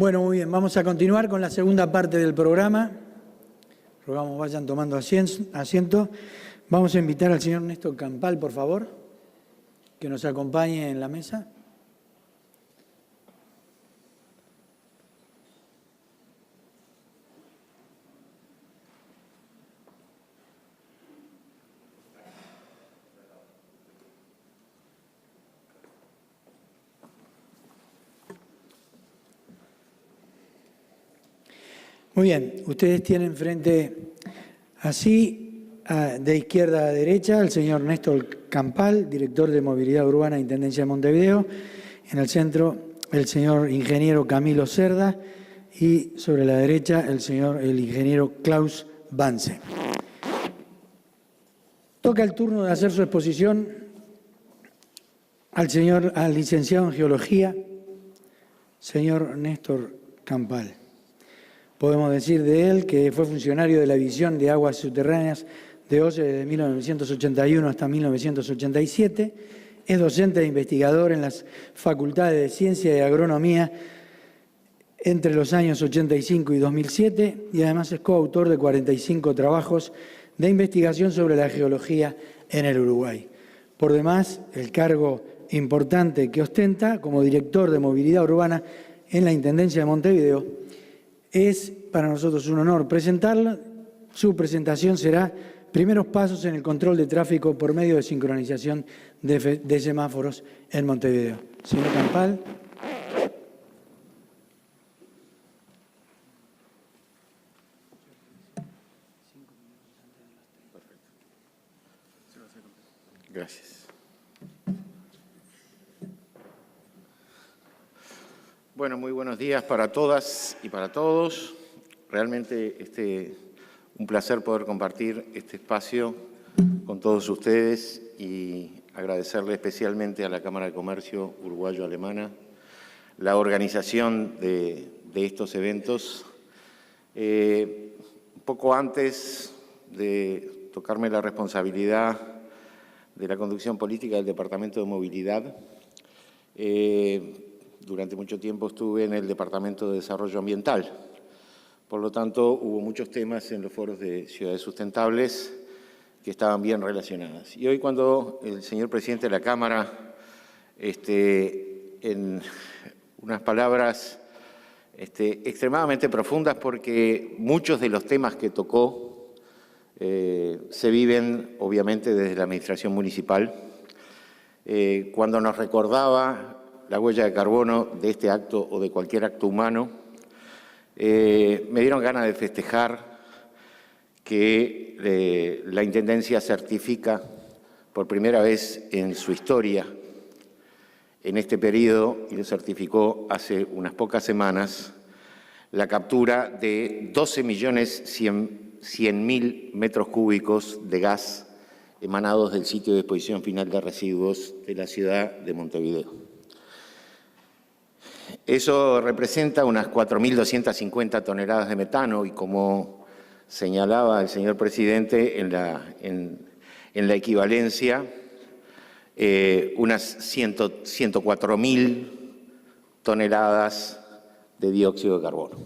Bueno, muy bien, vamos a continuar con la segunda parte del programa. Rogamos vayan tomando asiento. Vamos a invitar al señor Néstor Campal, por favor, que nos acompañe en la mesa. Muy bien, ustedes tienen frente así, de izquierda a derecha, al señor Néstor Campal, director de Movilidad Urbana de Intendencia de Montevideo. En el centro, el señor ingeniero Camilo Cerda y sobre la derecha, el ingeniero Klaus Vance. Toca el turno de hacer su exposición al licenciado en Geología, señor Néstor Campal. Podemos decir de él que fue funcionario de la División de Aguas Subterráneas de OCE desde 1981 hasta 1987, es docente e investigador en las Facultades de Ciencia y Agronomía entre los años 85 y 2007 y además es coautor de 45 trabajos de investigación sobre la geología en el Uruguay. Por demás, el cargo importante que ostenta como director de Movilidad Urbana en la Intendencia de Montevideo, es para nosotros un honor presentarla. Su presentación será primeros pasos en el control de tráfico por medio de sincronización de semáforos en Montevideo. Señor Campal. Gracias. Bueno, muy buenos días para todas y para todos. Realmente un placer poder compartir este espacio con todos ustedes y agradecerle especialmente a la Cámara de Comercio Uruguayo-Alemana la organización de estos eventos. Un poco antes de tocarme la responsabilidad de la conducción política del Departamento de Movilidad, durante mucho tiempo estuve en el Departamento de Desarrollo Ambiental. Por lo tanto, hubo muchos temas en los foros de ciudades sustentables que estaban bien relacionadas. Y hoy, cuando el señor presidente de la Cámara, en unas palabras extremadamente profundas, porque muchos de los temas que tocó se viven, obviamente, desde la administración municipal, cuando nos recordaba la huella de carbono de este acto o de cualquier acto humano, me dieron ganas de festejar que la Intendencia certifica por primera vez en su historia, en este periodo, y lo certificó hace unas pocas semanas, la captura de 12.100.000 metros cúbicos de gas emanados del sitio de disposición final de residuos de la ciudad de Montevideo. Eso representa unas 4.250 toneladas de metano y, como señalaba el señor presidente en la equivalencia, unas 104.000 toneladas de dióxido de carbono.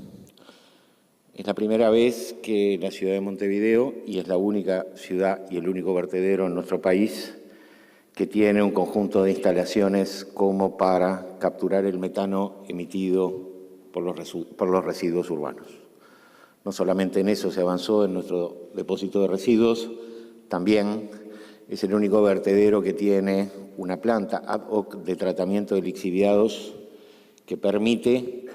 Es la primera vez que la ciudad de Montevideo, y es la única ciudad y el único vertedero en nuestro país, que tiene un conjunto de instalaciones como para capturar el metano emitido por los residuos urbanos. No solamente en eso se avanzó en nuestro depósito de residuos, también es el único vertedero que tiene una planta ad hoc de tratamiento de lixiviados que permite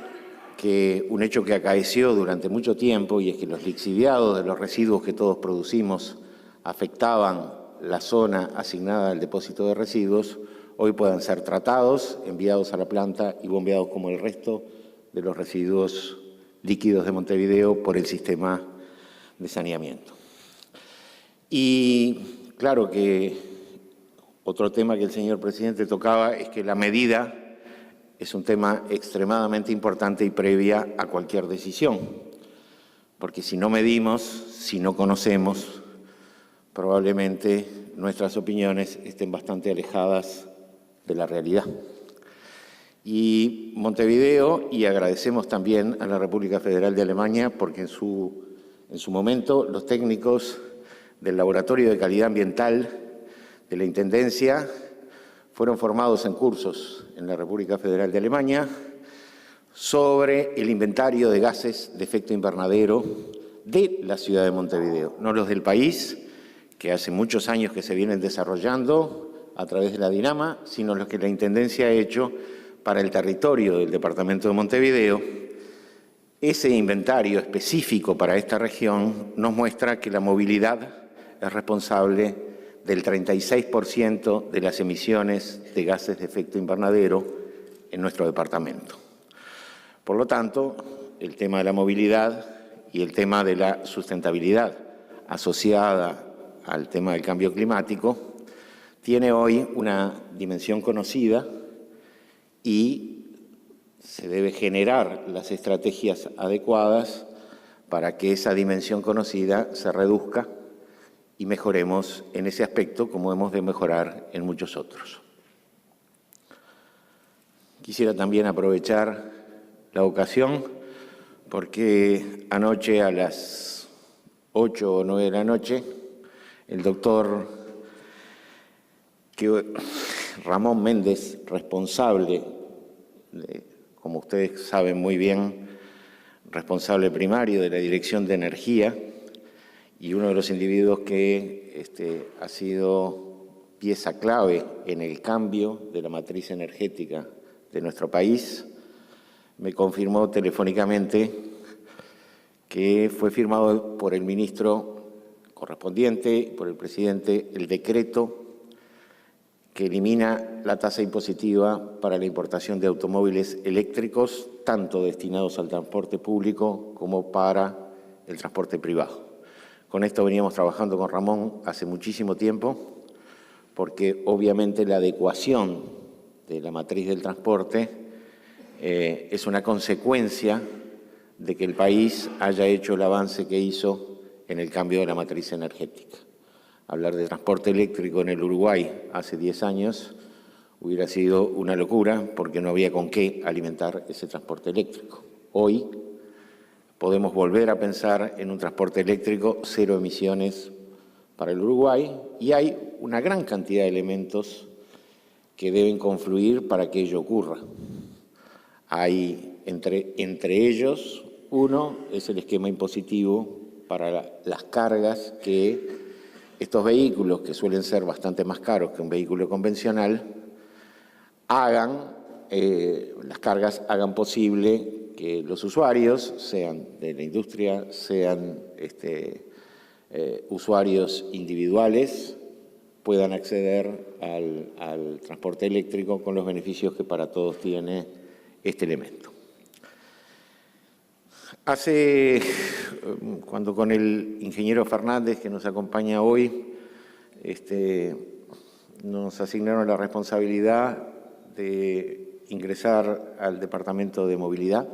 que un hecho que acaeció durante mucho tiempo, y es que los lixiviados de los residuos que todos producimos afectaban la zona asignada al depósito de residuos, hoy puedan ser tratados, enviados a la planta y bombeados como el resto de los residuos líquidos de Montevideo por el sistema de saneamiento. Y claro que otro tema que el señor presidente tocaba es que la medida es un tema extremadamente importante y previa a cualquier decisión, porque si no medimos, si no conocemos, probablemente nuestras opiniones estén bastante alejadas de la realidad. Y Montevideo, y agradecemos también a la República Federal de Alemania, porque en su momento los técnicos del Laboratorio de Calidad Ambiental de la Intendencia fueron formados en cursos en la República Federal de Alemania sobre el inventario de gases de efecto invernadero de la ciudad de Montevideo, no los del país, que hace muchos años que se vienen desarrollando a través de la Dinama, sino los que la Intendencia ha hecho para el territorio del departamento de Montevideo. Ese inventario específico para esta región nos muestra que la movilidad es responsable del 36% de las emisiones de gases de efecto invernadero en nuestro departamento. Por lo tanto, el tema de la movilidad y el tema de la sustentabilidad asociada al tema del cambio climático tiene hoy una dimensión conocida y se debe generar las estrategias adecuadas para que esa dimensión conocida se reduzca y mejoremos en ese aspecto como hemos de mejorar en muchos otros. Quisiera también aprovechar la ocasión porque anoche a las 8 o 9 de la noche el doctor Ramón Méndez, responsable, como ustedes saben muy bien, responsable primario de la Dirección de Energía y uno de los individuos que ha sido pieza clave en el cambio de la matriz energética de nuestro país, me confirmó telefónicamente que fue firmado por el ministro correspondiente, por el presidente, el decreto que elimina la tasa impositiva para la importación de automóviles eléctricos, tanto destinados al transporte público como para el transporte privado. Con esto veníamos trabajando con Ramón hace muchísimo tiempo, porque obviamente la adecuación de la matriz del transporte es una consecuencia de que el país haya hecho el avance que hizo en el cambio de la matriz energética. Hablar de transporte eléctrico en el Uruguay hace 10 años hubiera sido una locura porque no había con qué alimentar ese transporte eléctrico. Hoy podemos volver a pensar en un transporte eléctrico cero emisiones para el Uruguay y hay una gran cantidad de elementos que deben confluir para que ello ocurra. Hay entre ellos, uno es el esquema impositivo para las cargas que estos vehículos, que suelen ser bastante más caros que un vehículo convencional, las cargas hagan posible que los usuarios, sean de la industria, sean usuarios individuales, puedan acceder al transporte eléctrico con los beneficios que para todos tiene este elemento. Cuando con el ingeniero Fernández, que nos acompaña hoy, nos asignaron la responsabilidad de ingresar al Departamento de Movilidad,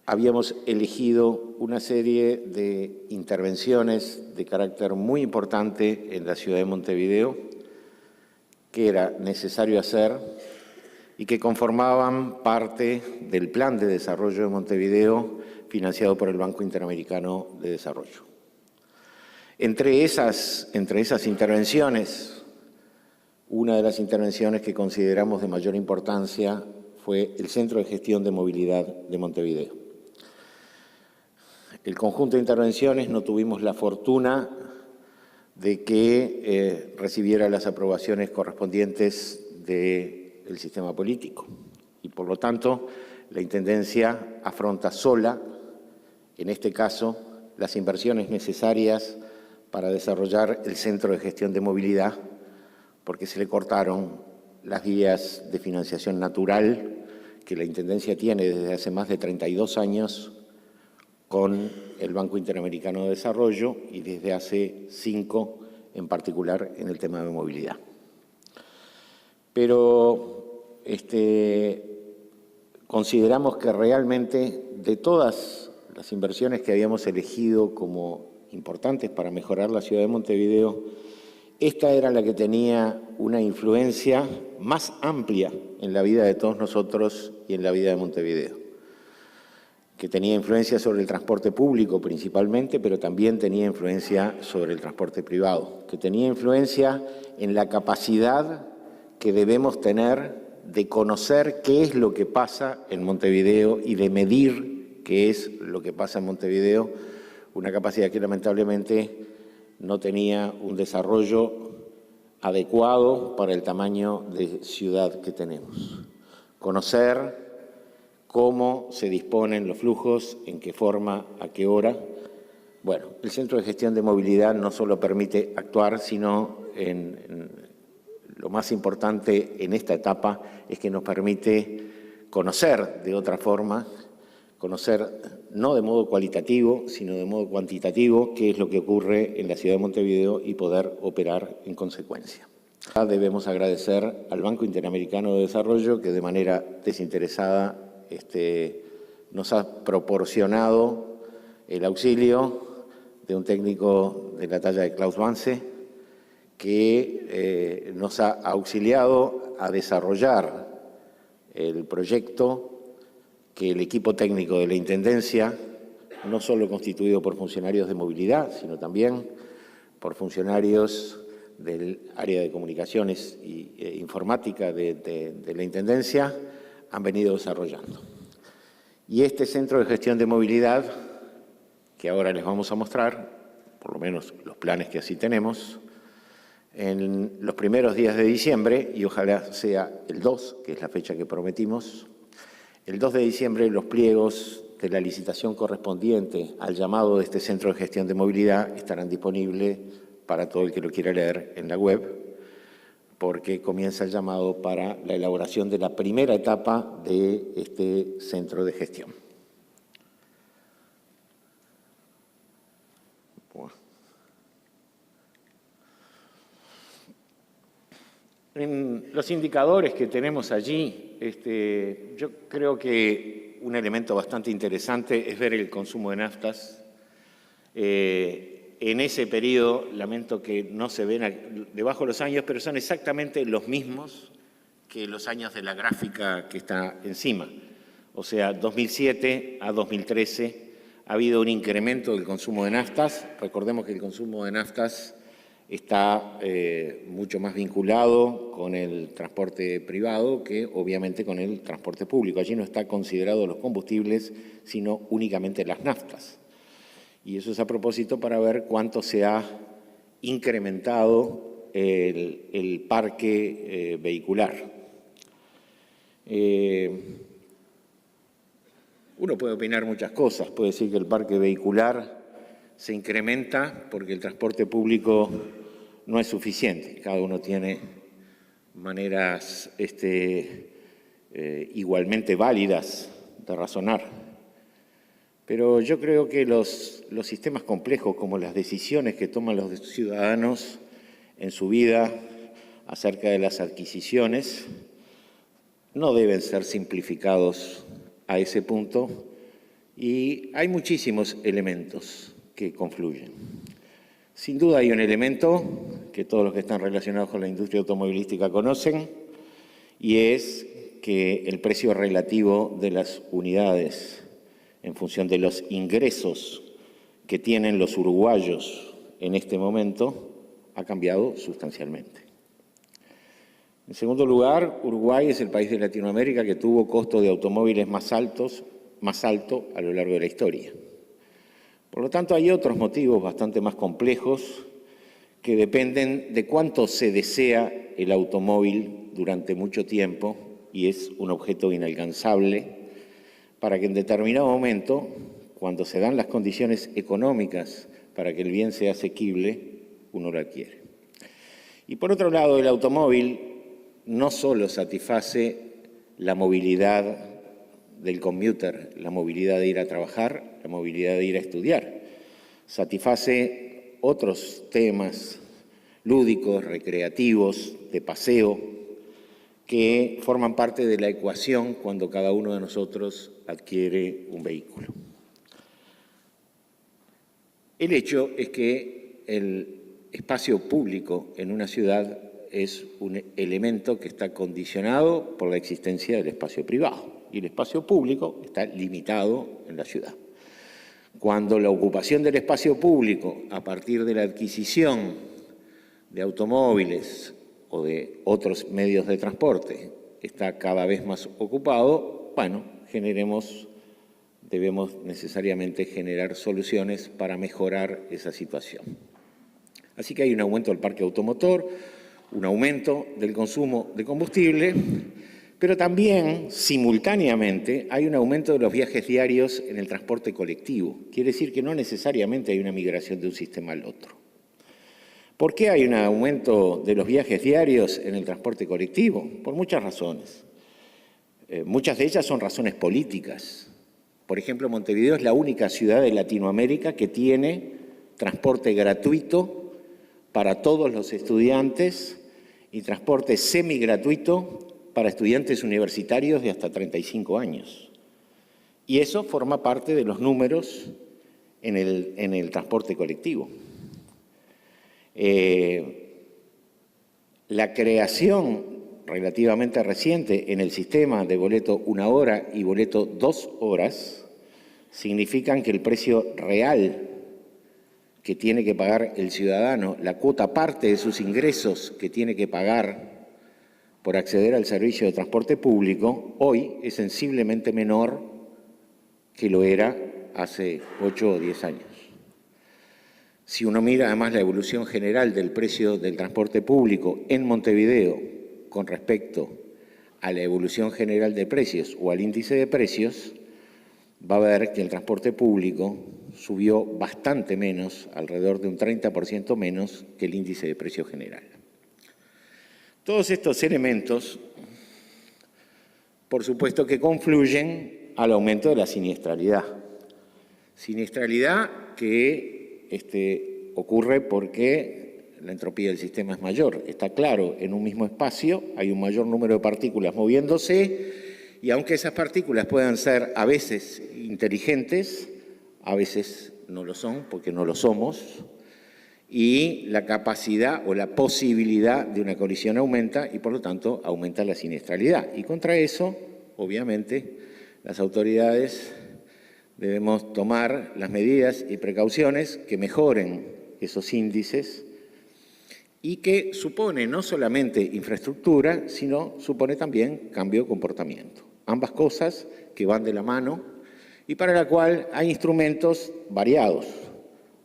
habíamos elegido una serie de intervenciones de carácter muy importante en la ciudad de Montevideo, que era necesario hacer y que conformaban parte del Plan de Desarrollo de Montevideo financiado por el Banco Interamericano de Desarrollo. Entre esas intervenciones, una de las intervenciones que consideramos de mayor importancia fue el Centro de Gestión de Movilidad de Montevideo. El conjunto de intervenciones no tuvimos la fortuna de que recibiera las aprobaciones correspondientes del sistema político y, por lo tanto, la Intendencia afronta sola, en este caso, las inversiones necesarias para desarrollar el Centro de Gestión de Movilidad, porque se le cortaron las vías de financiación natural que la Intendencia tiene desde hace más de 32 años con el Banco Interamericano de Desarrollo y desde hace 5 en particular en el tema de movilidad. Pero consideramos que realmente de todas las inversiones que habíamos elegido como importantes para mejorar la ciudad de Montevideo esta era la que tenía una influencia más amplia en la vida de todos nosotros y en la vida de Montevideo, que tenía influencia sobre el transporte público principalmente, pero también tenía influencia sobre el transporte privado, que tenía influencia en la capacidad que debemos tener de conocer qué es lo que pasa en Montevideo y de medir qué es lo que pasa en Montevideo, una capacidad que lamentablemente no tenía un desarrollo adecuado para el tamaño de ciudad que tenemos. Conocer cómo se disponen los flujos, en qué forma, a qué hora. Bueno, el Centro de Gestión de Movilidad no solo permite actuar, sino lo más importante en esta etapa es que nos permite conocer de otra forma, conocer no de modo cualitativo, sino de modo cuantitativo qué es lo que ocurre en la ciudad de Montevideo y poder operar en consecuencia. Debemos agradecer al Banco Interamericano de Desarrollo que de manera desinteresada nos ha proporcionado el auxilio de un técnico de la talla de Klaus Vance, que nos ha auxiliado a desarrollar el proyecto que el equipo técnico de la Intendencia, no solo constituido por funcionarios de movilidad, sino también por funcionarios del área de comunicaciones e informática de la Intendencia, han venido desarrollando. Y este Centro de Gestión de Movilidad, que ahora les vamos a mostrar, por lo menos los planes que así tenemos, en los primeros días de diciembre, y ojalá sea el 2, que es la fecha que prometimos, el 2 de diciembre los pliegos de la licitación correspondiente al llamado de este Centro de Gestión de Movilidad estarán disponibles para todo el que lo quiera leer en la web, porque comienza el llamado para la elaboración de la primera etapa de este centro de gestión. Bueno. En los indicadores que tenemos allí, yo creo que un elemento bastante interesante es ver el consumo de naftas. En ese periodo, lamento que no se ven debajo de los años, pero son exactamente los mismos que los años de la gráfica que está encima. O sea, 2007 a 2013 ha habido un incremento del consumo de naftas. Recordemos que el consumo de naftas está mucho más vinculado con el transporte privado que obviamente con el transporte público. Allí no está considerado los combustibles, sino únicamente las naftas. Y eso es a propósito para ver cuánto se ha incrementado el parque vehicular. Uno puede opinar muchas cosas, puede decir que el parque vehicular se incrementa porque el transporte público no es suficiente. Cada uno tiene maneras igualmente válidas de razonar. Pero yo creo que los sistemas complejos, como las decisiones que toman los ciudadanos en su vida acerca de las adquisiciones, no deben ser simplificados a ese punto, y hay muchísimos elementos que confluyen. Sin duda hay un elemento que todos los que están relacionados con la industria automovilística conocen, y es que el precio relativo de las unidades en función de los ingresos que tienen los uruguayos en este momento, ha cambiado sustancialmente. En segundo lugar, Uruguay es el país de Latinoamérica que tuvo costo de automóviles más alto a lo largo de la historia. Por lo tanto, hay otros motivos bastante más complejos que dependen de cuánto se desea el automóvil durante mucho tiempo, y es un objeto inalcanzable, para que en determinado momento, cuando se dan las condiciones económicas para que el bien sea asequible, uno lo adquiere. Y por otro lado, el automóvil no solo satisface la movilidad del commuter, la movilidad de ir a trabajar, la movilidad de ir a estudiar, satisface otros temas lúdicos, recreativos, de paseo, que forman parte de la ecuación cuando cada uno de nosotros adquiere un vehículo. El hecho es que el espacio público en una ciudad es un elemento que está condicionado por la existencia del espacio privado, y el espacio público está limitado en la ciudad. Cuando la ocupación del espacio público a partir de la adquisición de automóviles o de otros medios de transporte está cada vez más ocupado, bueno, debemos necesariamente generar soluciones para mejorar esa situación. Así que hay un aumento del parque automotor, un aumento del consumo de combustible, pero también, simultáneamente, hay un aumento de los viajes diarios en el transporte colectivo. Quiere decir que no necesariamente hay una migración de un sistema al otro. ¿Por qué hay un aumento de los viajes diarios en el transporte colectivo? Por muchas razones. Muchas de ellas son razones políticas. Por ejemplo, Montevideo es la única ciudad de Latinoamérica que tiene transporte gratuito para todos los estudiantes y transporte semigratuito para estudiantes universitarios de hasta 35 años. Y eso forma parte de los números en el transporte colectivo. La creación relativamente reciente en el sistema de boleto 1 hora y boleto 2 horas significan que el precio real que tiene que pagar el ciudadano, la cuota parte de sus ingresos que tiene que pagar por acceder al servicio de transporte público, hoy es sensiblemente menor que lo era hace 8 o 10 años. Si uno mira además la evolución general del precio del transporte público en Montevideo con respecto a la evolución general de precios o al índice de precios, va a ver que el transporte público subió bastante menos, alrededor de un 30% menos que el índice de precio general. Todos estos elementos, por supuesto que confluyen al aumento de la siniestralidad. Siniestralidad que ocurre porque la entropía del sistema es mayor. Está claro, en un mismo espacio hay un mayor número de partículas moviéndose y aunque esas partículas puedan ser a veces inteligentes, a veces no lo son porque no lo somos, y la capacidad o la posibilidad de una colisión aumenta y por lo tanto aumenta la siniestralidad. Y contra eso, obviamente, las autoridades debemos tomar las medidas y precauciones que mejoren esos índices y que supone no solamente infraestructura, sino supone también cambio de comportamiento. Ambas cosas que van de la mano y para la cual hay instrumentos variados.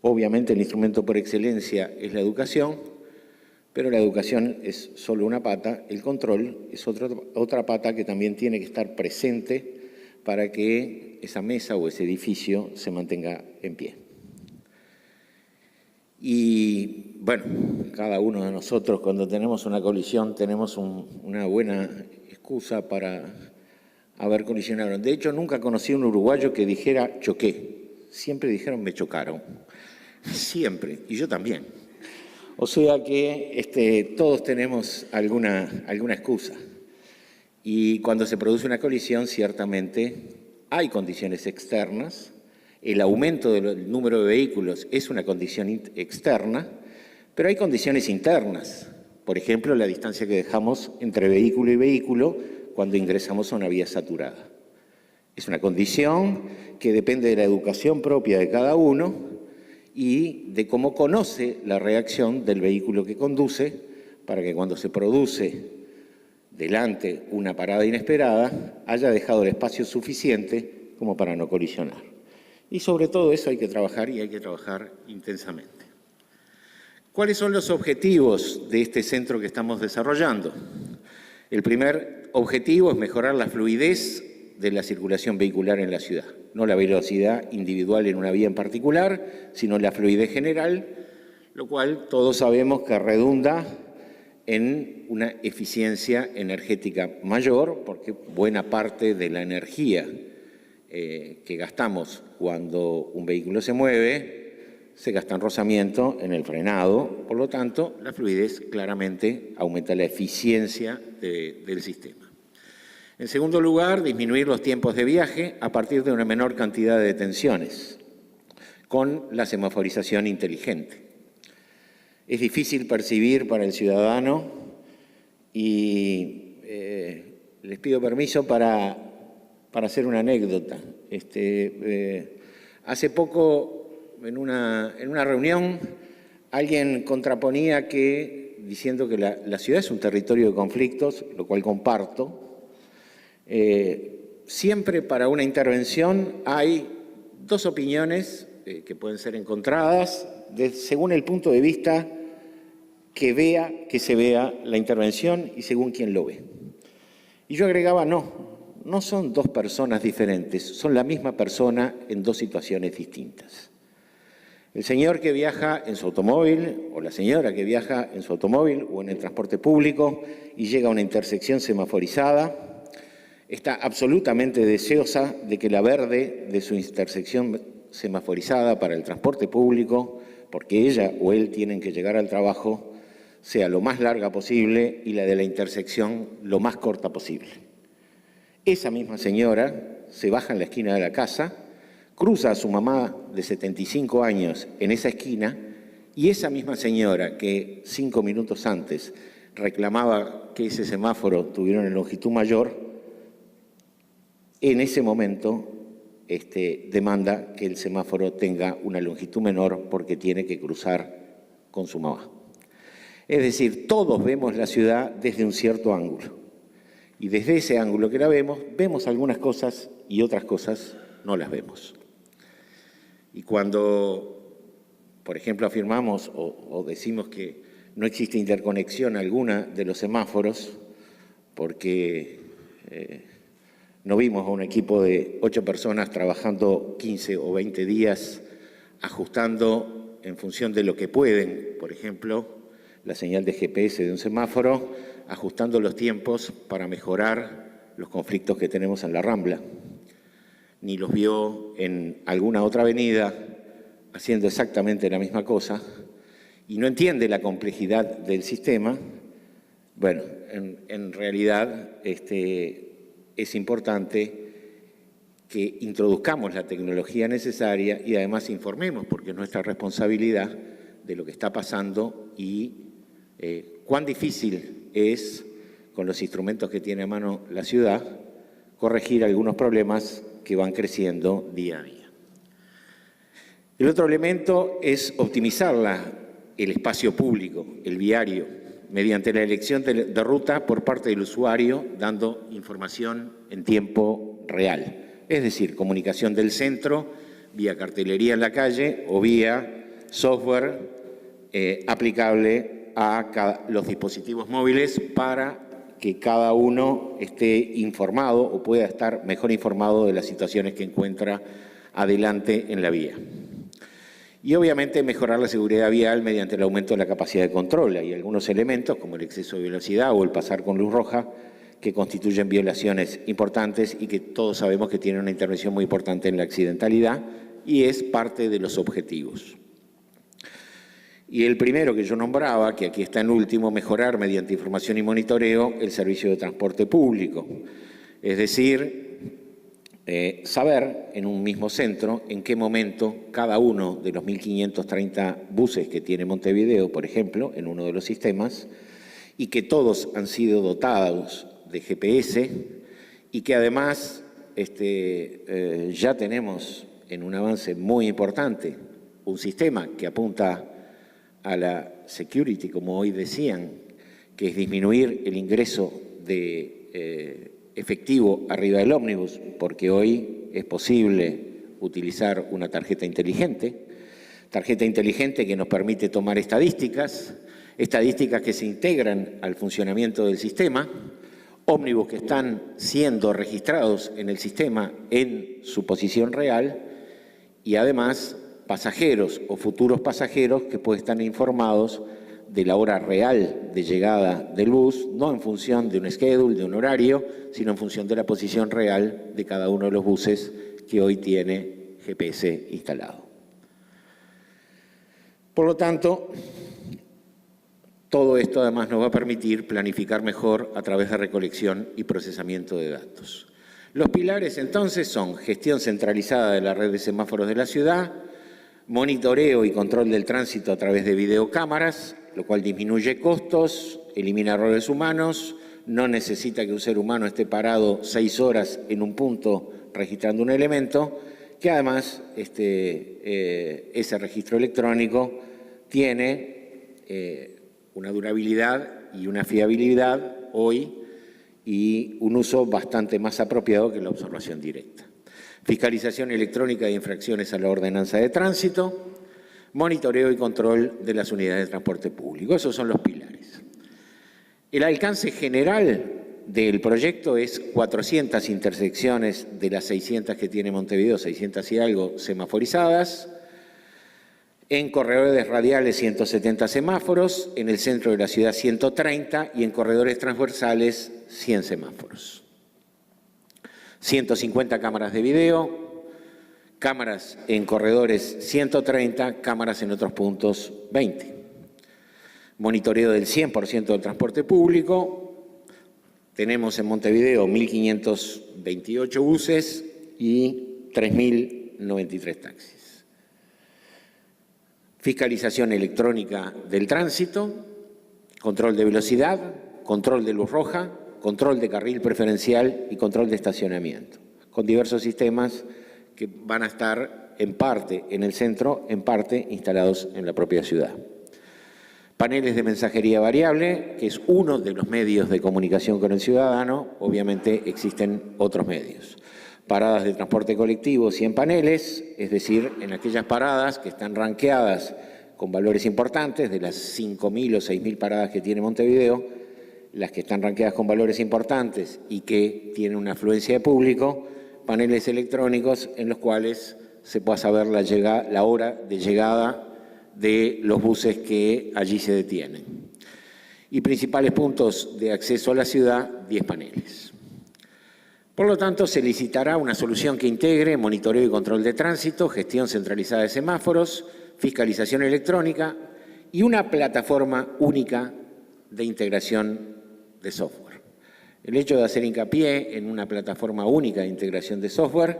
Obviamente el instrumento por excelencia es la educación, pero la educación es solo una pata, el control es otra pata que también tiene que estar presente para que esa mesa o ese edificio se mantenga en pie. Y bueno, cada uno de nosotros cuando tenemos una colisión tenemos una buena excusa para haber colisionado. De hecho, nunca conocí a un uruguayo que dijera choqué, siempre dijeron me chocaron. Siempre, y yo también. O sea que todos tenemos alguna excusa. Y cuando se produce una colisión, ciertamente hay condiciones externas. El aumento del número de vehículos es una condición externa, pero hay condiciones internas. Por ejemplo, la distancia que dejamos entre vehículo y vehículo cuando ingresamos a una vía saturada. Es una condición que depende de la educación propia de cada uno y de cómo conoce la reacción del vehículo que conduce para que cuando se produce delante una parada inesperada haya dejado el espacio suficiente como para no colisionar. Y sobre todo eso hay que trabajar y hay que trabajar intensamente. ¿Cuáles son los objetivos de este centro que estamos desarrollando? El primer objetivo es mejorar la fluidez de la circulación vehicular en la ciudad. No la velocidad individual en una vía en particular, sino la fluidez general, lo cual todos sabemos que redunda en una eficiencia energética mayor, porque buena parte de la energía que gastamos cuando un vehículo se mueve se gasta en rozamiento, en el frenado. Por lo tanto, la fluidez claramente aumenta la eficiencia del sistema. En segundo lugar, disminuir los tiempos de viaje a partir de una menor cantidad de detenciones, con la semaforización inteligente. es difícil percibir para el ciudadano y les pido permiso para hacer una anécdota. Hace poco, en una reunión, alguien contraponía diciendo que la ciudad es un territorio de conflictos, lo cual comparto. Siempre para una intervención hay dos opiniones que pueden ser encontradas según el punto de vista que se vea la intervención y según quien lo ve. Y yo agregaba, no son dos personas diferentes, son la misma persona en dos situaciones distintas. El señor que viaja en su automóvil o la señora que viaja en su automóvil o en el transporte público y llega a una intersección semaforizada, está absolutamente deseosa de que la verde de su intersección semaforizada para el transporte público, porque ella o él tienen que llegar al trabajo, sea lo más larga posible y la de la intersección lo más corta posible. Esa misma señora se baja en la esquina de la casa, cruza a su mamá de 75 años en esa esquina y esa misma señora que 5 minutos antes reclamaba que ese semáforo tuviera una longitud mayor, en ese momento demanda que el semáforo tenga una longitud menor porque tiene que cruzar con su mamá. Es decir, todos vemos la ciudad desde un cierto ángulo. Y desde ese ángulo que la vemos algunas cosas y otras cosas no las vemos. Y cuando, por ejemplo, afirmamos o decimos que no existe interconexión alguna de los semáforos, porque no vimos a un equipo de 8 personas trabajando 15 o 20 días, ajustando en función de lo que pueden, por ejemplo, la señal de GPS de un semáforo, ajustando los tiempos para mejorar los conflictos que tenemos en la Rambla. Ni los vio en alguna otra avenida haciendo exactamente la misma cosa y no entiende la complejidad del sistema. Bueno, en realidad es importante que introduzcamos la tecnología necesaria y además informemos, porque es nuestra responsabilidad, de lo que está pasando y cuán difícil es, con los instrumentos que tiene a mano la ciudad, corregir algunos problemas que van creciendo día a día. El otro elemento es optimizar el espacio público, el viario, mediante la elección de ruta por parte del usuario, dando información en tiempo real. Es decir, comunicación del centro, vía cartelería en la calle o vía software aplicable a los dispositivos móviles para que cada uno esté informado o pueda estar mejor informado de las situaciones que encuentra adelante en la vía. Y obviamente mejorar la seguridad vial mediante el aumento de la capacidad de control. Hay algunos elementos como el exceso de velocidad o el pasar con luz roja que constituyen violaciones importantes y que todos sabemos que tienen una intervención muy importante en la accidentalidad y es parte de los objetivos. Y el primero que yo nombraba, que aquí está en último, mejorar mediante información y monitoreo el servicio de transporte público. Es decir, saber en un mismo centro en qué momento cada uno de los 1.530 buses que tiene Montevideo, por ejemplo, en uno de los sistemas, y que todos han sido dotados de GPS y que además ya tenemos en un avance muy importante un sistema que apunta a la security, como hoy decían, que es disminuir el ingreso de efectivo arriba del ómnibus, porque hoy es posible utilizar una tarjeta inteligente que nos permite tomar estadísticas que se integran al funcionamiento del sistema, ómnibus que están siendo registrados en el sistema en su posición real y además pasajeros o futuros pasajeros que pueden estar informados de la hora real de llegada del bus, no en función de un schedule, de un horario, sino en función de la posición real de cada uno de los buses que hoy tiene GPS instalado. Por lo tanto, todo esto además nos va a permitir planificar mejor a través de recolección y procesamiento de datos. Los pilares entonces son gestión centralizada de la red de semáforos de la ciudad, Monitoreo y control del tránsito a través de videocámaras, lo cual disminuye costos, elimina errores humanos, no necesita que un ser humano esté parado 6 horas en un punto registrando un elemento, que además ese registro electrónico tiene una durabilidad y una fiabilidad hoy y un uso bastante más apropiado que la observación directa. Fiscalización electrónica de infracciones a la ordenanza de tránsito, monitoreo y control de las unidades de transporte público. Esos son los pilares. El alcance general del proyecto es 400 intersecciones de las 600 que tiene Montevideo, 600 y algo semaforizadas. En corredores radiales 170 semáforos, en el centro de la ciudad 130 y en corredores transversales 100 semáforos. 150 cámaras de video, cámaras en corredores 130, cámaras en otros puntos 20. Monitoreo del 100% del transporte público. Tenemos en Montevideo 1.528 buses y 3.093 taxis. Fiscalización electrónica del tránsito, control de velocidad, control de luz roja, control de carril preferencial y control de estacionamiento, con diversos sistemas que van a estar en parte en el centro, en parte instalados en la propia ciudad. Paneles de mensajería variable, que es uno de los medios de comunicación con el ciudadano, obviamente existen otros medios. Paradas de transporte colectivo 100 paneles, es decir, en aquellas paradas que están ranqueadas con valores importantes, de las 5.000 o 6.000 paradas que tiene Montevideo, las que están ranqueadas con valores importantes y que tienen una afluencia de público, paneles electrónicos en los cuales se pueda saber la hora de llegada de los buses que allí se detienen. Y principales puntos de acceso a la ciudad, 10 paneles. Por lo tanto, se licitará una solución que integre monitoreo y control de tránsito, gestión centralizada de semáforos, fiscalización electrónica y una plataforma única de integración de software. El hecho de hacer hincapié en una plataforma única de integración de software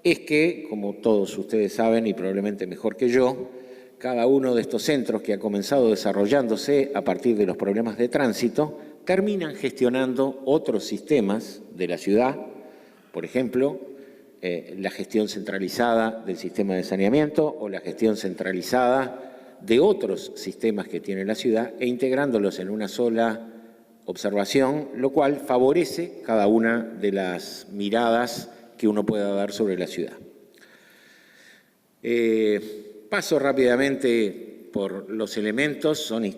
es que, como todos ustedes saben y probablemente mejor que yo, cada uno de estos centros que ha comenzado desarrollándose a partir de los problemas de tránsito terminan gestionando otros sistemas de la ciudad, por ejemplo, la gestión centralizada del sistema de saneamiento o la gestión centralizada de otros sistemas que tiene la ciudad e integrándolos en una sola observación, lo cual favorece cada una de las miradas que uno pueda dar sobre la ciudad. Paso rápidamente por los elementos, son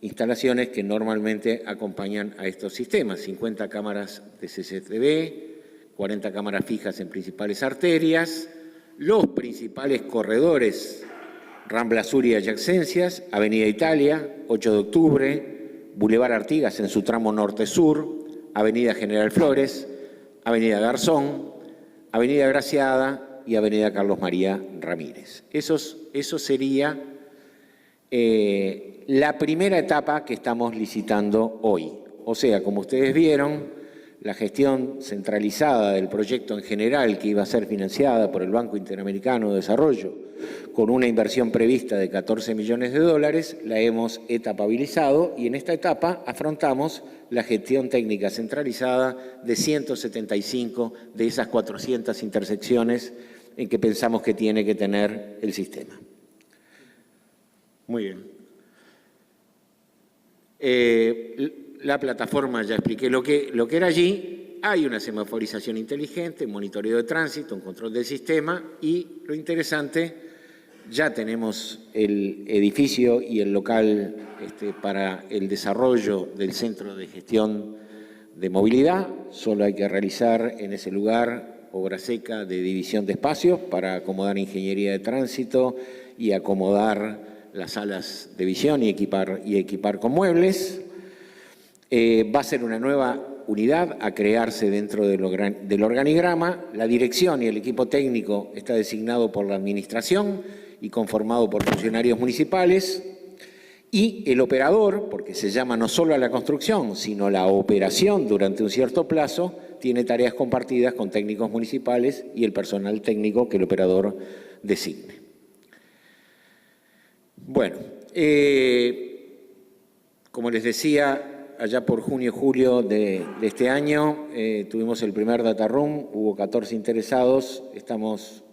instalaciones que normalmente acompañan a estos sistemas, 50 cámaras de CCTV, 40 cámaras fijas en principales arterias, los principales corredores, Rambla Sur y adyacencias, Avenida Italia, 8 de octubre, Boulevard Artigas en su tramo norte-sur, Avenida General Flores, Avenida Garzón, Avenida Graciada y Avenida Carlos María Ramírez. Eso sería la primera etapa que estamos licitando hoy. O sea, como ustedes vieron, la gestión centralizada del proyecto en general, que iba a ser financiada por el Banco Interamericano de Desarrollo, con una inversión prevista de 14 millones de dólares, la hemos etapabilizado y en esta etapa afrontamos la gestión técnica centralizada de 175 de esas 400 intersecciones en que pensamos que tiene que tener el sistema. Muy bien. La plataforma, ya expliqué lo que era allí. Hay una semaforización inteligente, monitoreo de tránsito, un control del sistema y lo interesante, ya tenemos el edificio y el local para el desarrollo del Centro de Gestión de Movilidad. Solo hay que realizar en ese lugar obra seca de división de espacios para acomodar ingeniería de tránsito y acomodar las salas de visión y equipar con muebles. Va a ser una nueva unidad a crearse dentro del organigrama. La dirección y el equipo técnico está designado por la administración y conformado por funcionarios municipales. Y el operador, porque se llama no solo a la construcción, sino la operación durante un cierto plazo, tiene tareas compartidas con técnicos municipales y el personal técnico que el operador designe. Bueno, como les decía, allá por junio-julio de este año tuvimos el primer data room, hubo 14 interesados, estamos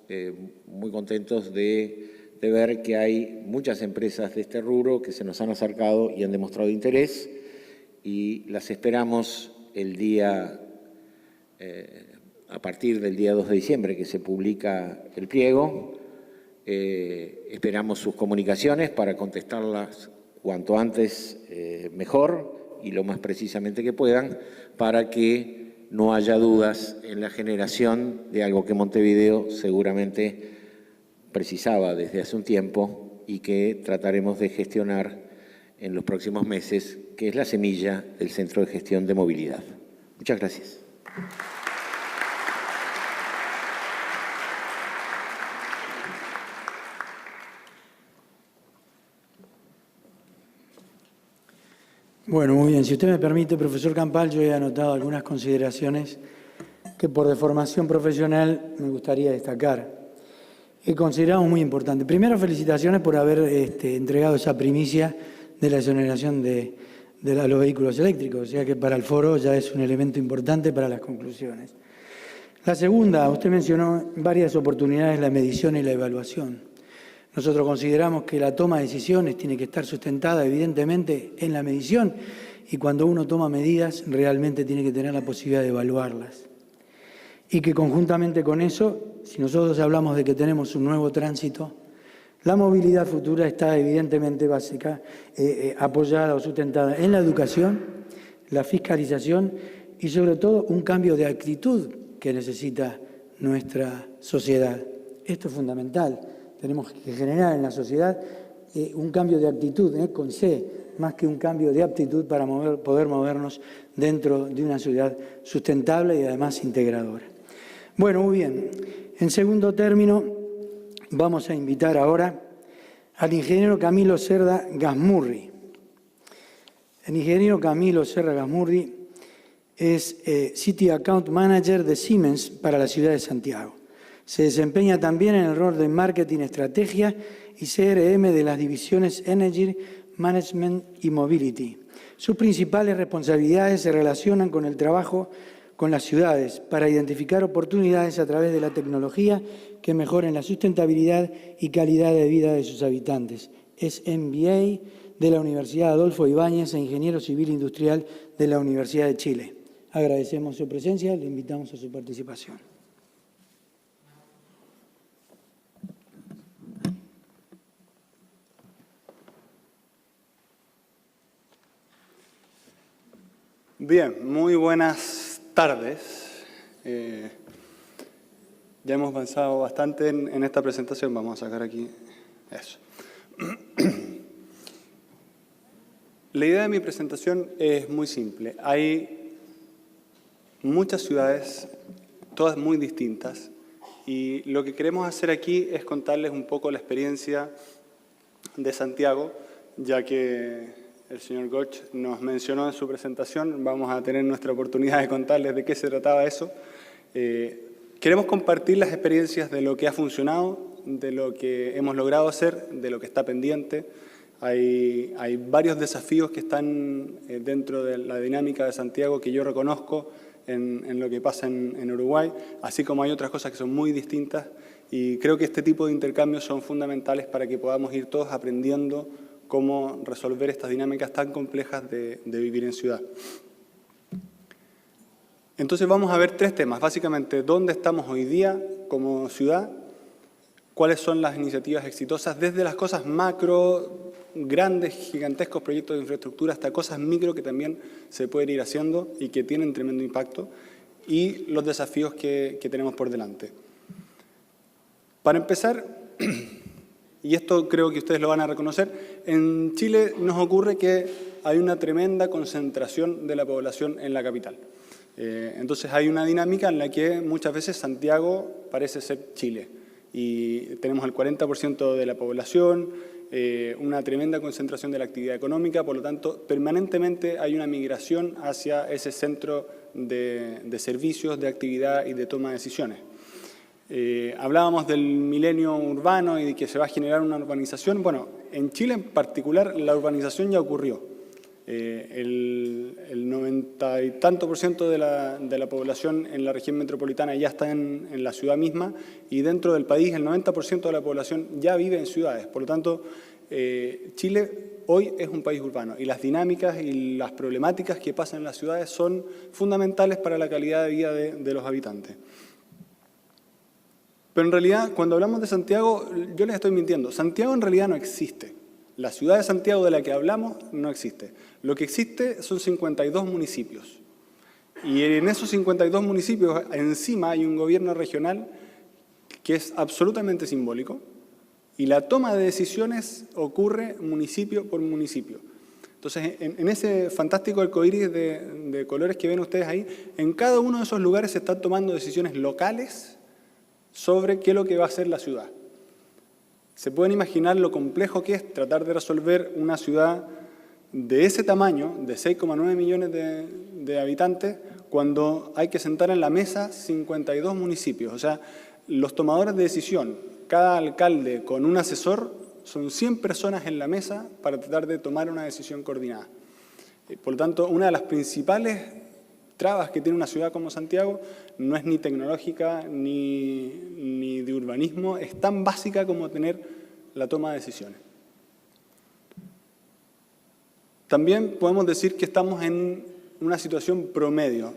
muy contentos de ver que hay muchas empresas de este rubro que se nos han acercado y han demostrado interés y las esperamos a partir del día 2 de diciembre que se publica el pliego. Esperamos sus comunicaciones para contestarlas cuanto antes mejor y lo más precisamente que puedan para que no haya dudas en la generación de algo que Montevideo seguramente precisaba desde hace un tiempo y que trataremos de gestionar en los próximos meses, que es la semilla del Centro de Gestión de Movilidad. Muchas gracias. Bueno, muy bien. Si usted me permite, profesor Campal, yo he anotado algunas consideraciones que por deformación profesional me gustaría destacar. Que consideramos muy importante. Primero, felicitaciones por haber entregado esa primicia de la exoneración de los vehículos eléctricos, o sea que para el foro ya es un elemento importante para las conclusiones. La segunda, usted mencionó en varias oportunidades la medición y la evaluación. Nosotros consideramos que la toma de decisiones tiene que estar sustentada evidentemente en la medición y cuando uno toma medidas realmente tiene que tener la posibilidad de evaluarlas. Y que conjuntamente con eso, si nosotros hablamos de que tenemos un nuevo tránsito, la movilidad futura está evidentemente apoyada o sustentada en la educación, la fiscalización y sobre todo un cambio de actitud que necesita nuestra sociedad. Esto es fundamental. Tenemos que generar en la sociedad un cambio de actitud, con C, más que un cambio de aptitud para poder movernos dentro de una ciudad sustentable y además integradora. Bueno, muy bien. En segundo término, vamos a invitar ahora al ingeniero Camilo Cerda Gasmurri. El ingeniero Camilo Cerda Gasmurri es City Account Manager de Siemens para la ciudad de Santiago. Se desempeña también en el rol de Marketing Estrategia y CRM de las divisiones Energy, Management y Mobility. Sus principales responsabilidades se relacionan con el trabajo con las ciudades para identificar oportunidades a través de la tecnología que mejoren la sustentabilidad y calidad de vida de sus habitantes. Es MBA de la Universidad Adolfo Ibáñez e ingeniero civil industrial de la Universidad de Chile. Agradecemos su presencia, le invitamos a su participación. Bien, muy buenas tardes. Ya hemos avanzado bastante en esta presentación. Vamos a sacar aquí eso. La idea de mi presentación es muy simple. Hay muchas ciudades, todas muy distintas, y lo que queremos hacer aquí es contarles un poco la experiencia de Santiago, ya que el señor Goch nos mencionó en su presentación, vamos a tener nuestra oportunidad de contarles de qué se trataba eso. Queremos compartir las experiencias de lo que ha funcionado, de lo que hemos logrado hacer, de lo que está pendiente. Hay varios desafíos que están dentro de la dinámica de Santiago que yo reconozco en lo que pasa en Uruguay, así como hay otras cosas que son muy distintas y creo que este tipo de intercambios son fundamentales para que podamos ir todos aprendiendo cómo resolver estas dinámicas tan complejas de vivir en ciudad. Entonces vamos a ver tres temas, básicamente dónde estamos hoy día como ciudad, cuáles son las iniciativas exitosas, desde las cosas macro, grandes, gigantescos proyectos de infraestructura, hasta cosas micro que también se pueden ir haciendo y que tienen tremendo impacto, y los desafíos que tenemos por delante. Para empezar, y esto creo que ustedes lo van a reconocer, en Chile nos ocurre que hay una tremenda concentración de la población en la capital. Entonces hay una dinámica en la que muchas veces Santiago parece ser Chile y tenemos el 40% de la población, una tremenda concentración de la actividad económica, por lo tanto permanentemente hay una migración hacia ese centro de servicios, de actividad y de toma de decisiones. Hablábamos del milenio urbano y de que se va a generar una urbanización. Bueno, en Chile en particular la urbanización ya ocurrió. El 90 y tanto % de la población en la región metropolitana ya está en la ciudad misma, y dentro del país el 90% de la población ya vive en ciudades. Por lo tanto, Chile hoy es un país urbano, y las dinámicas y las problemáticas que pasan en las ciudades son fundamentales para la calidad de vida de los habitantes. Pero en realidad, cuando hablamos de Santiago, yo les estoy mintiendo. Santiago en realidad no existe. La ciudad de Santiago de la que hablamos no existe. Lo que existe son 52 municipios. Y en esos 52 municipios, encima hay un gobierno regional que es absolutamente simbólico, y la toma de decisiones ocurre municipio por municipio. Entonces, en ese fantástico arcoíris de colores que ven ustedes ahí, en cada uno de esos lugares se están tomando decisiones locales sobre qué es lo que va a ser la ciudad. Se pueden imaginar lo complejo que es tratar de resolver una ciudad de ese tamaño, de 6,9 millones de habitantes, cuando hay que sentar en la mesa 52 municipios. O sea, los tomadores de decisión, cada alcalde con un asesor, son 100 personas en la mesa para tratar de tomar una decisión coordinada. Por lo tanto, una de las principales trabas que tiene una ciudad como Santiago no es ni tecnológica ni de urbanismo, es tan básica como tener la toma de decisiones. También podemos decir que estamos en una situación promedio.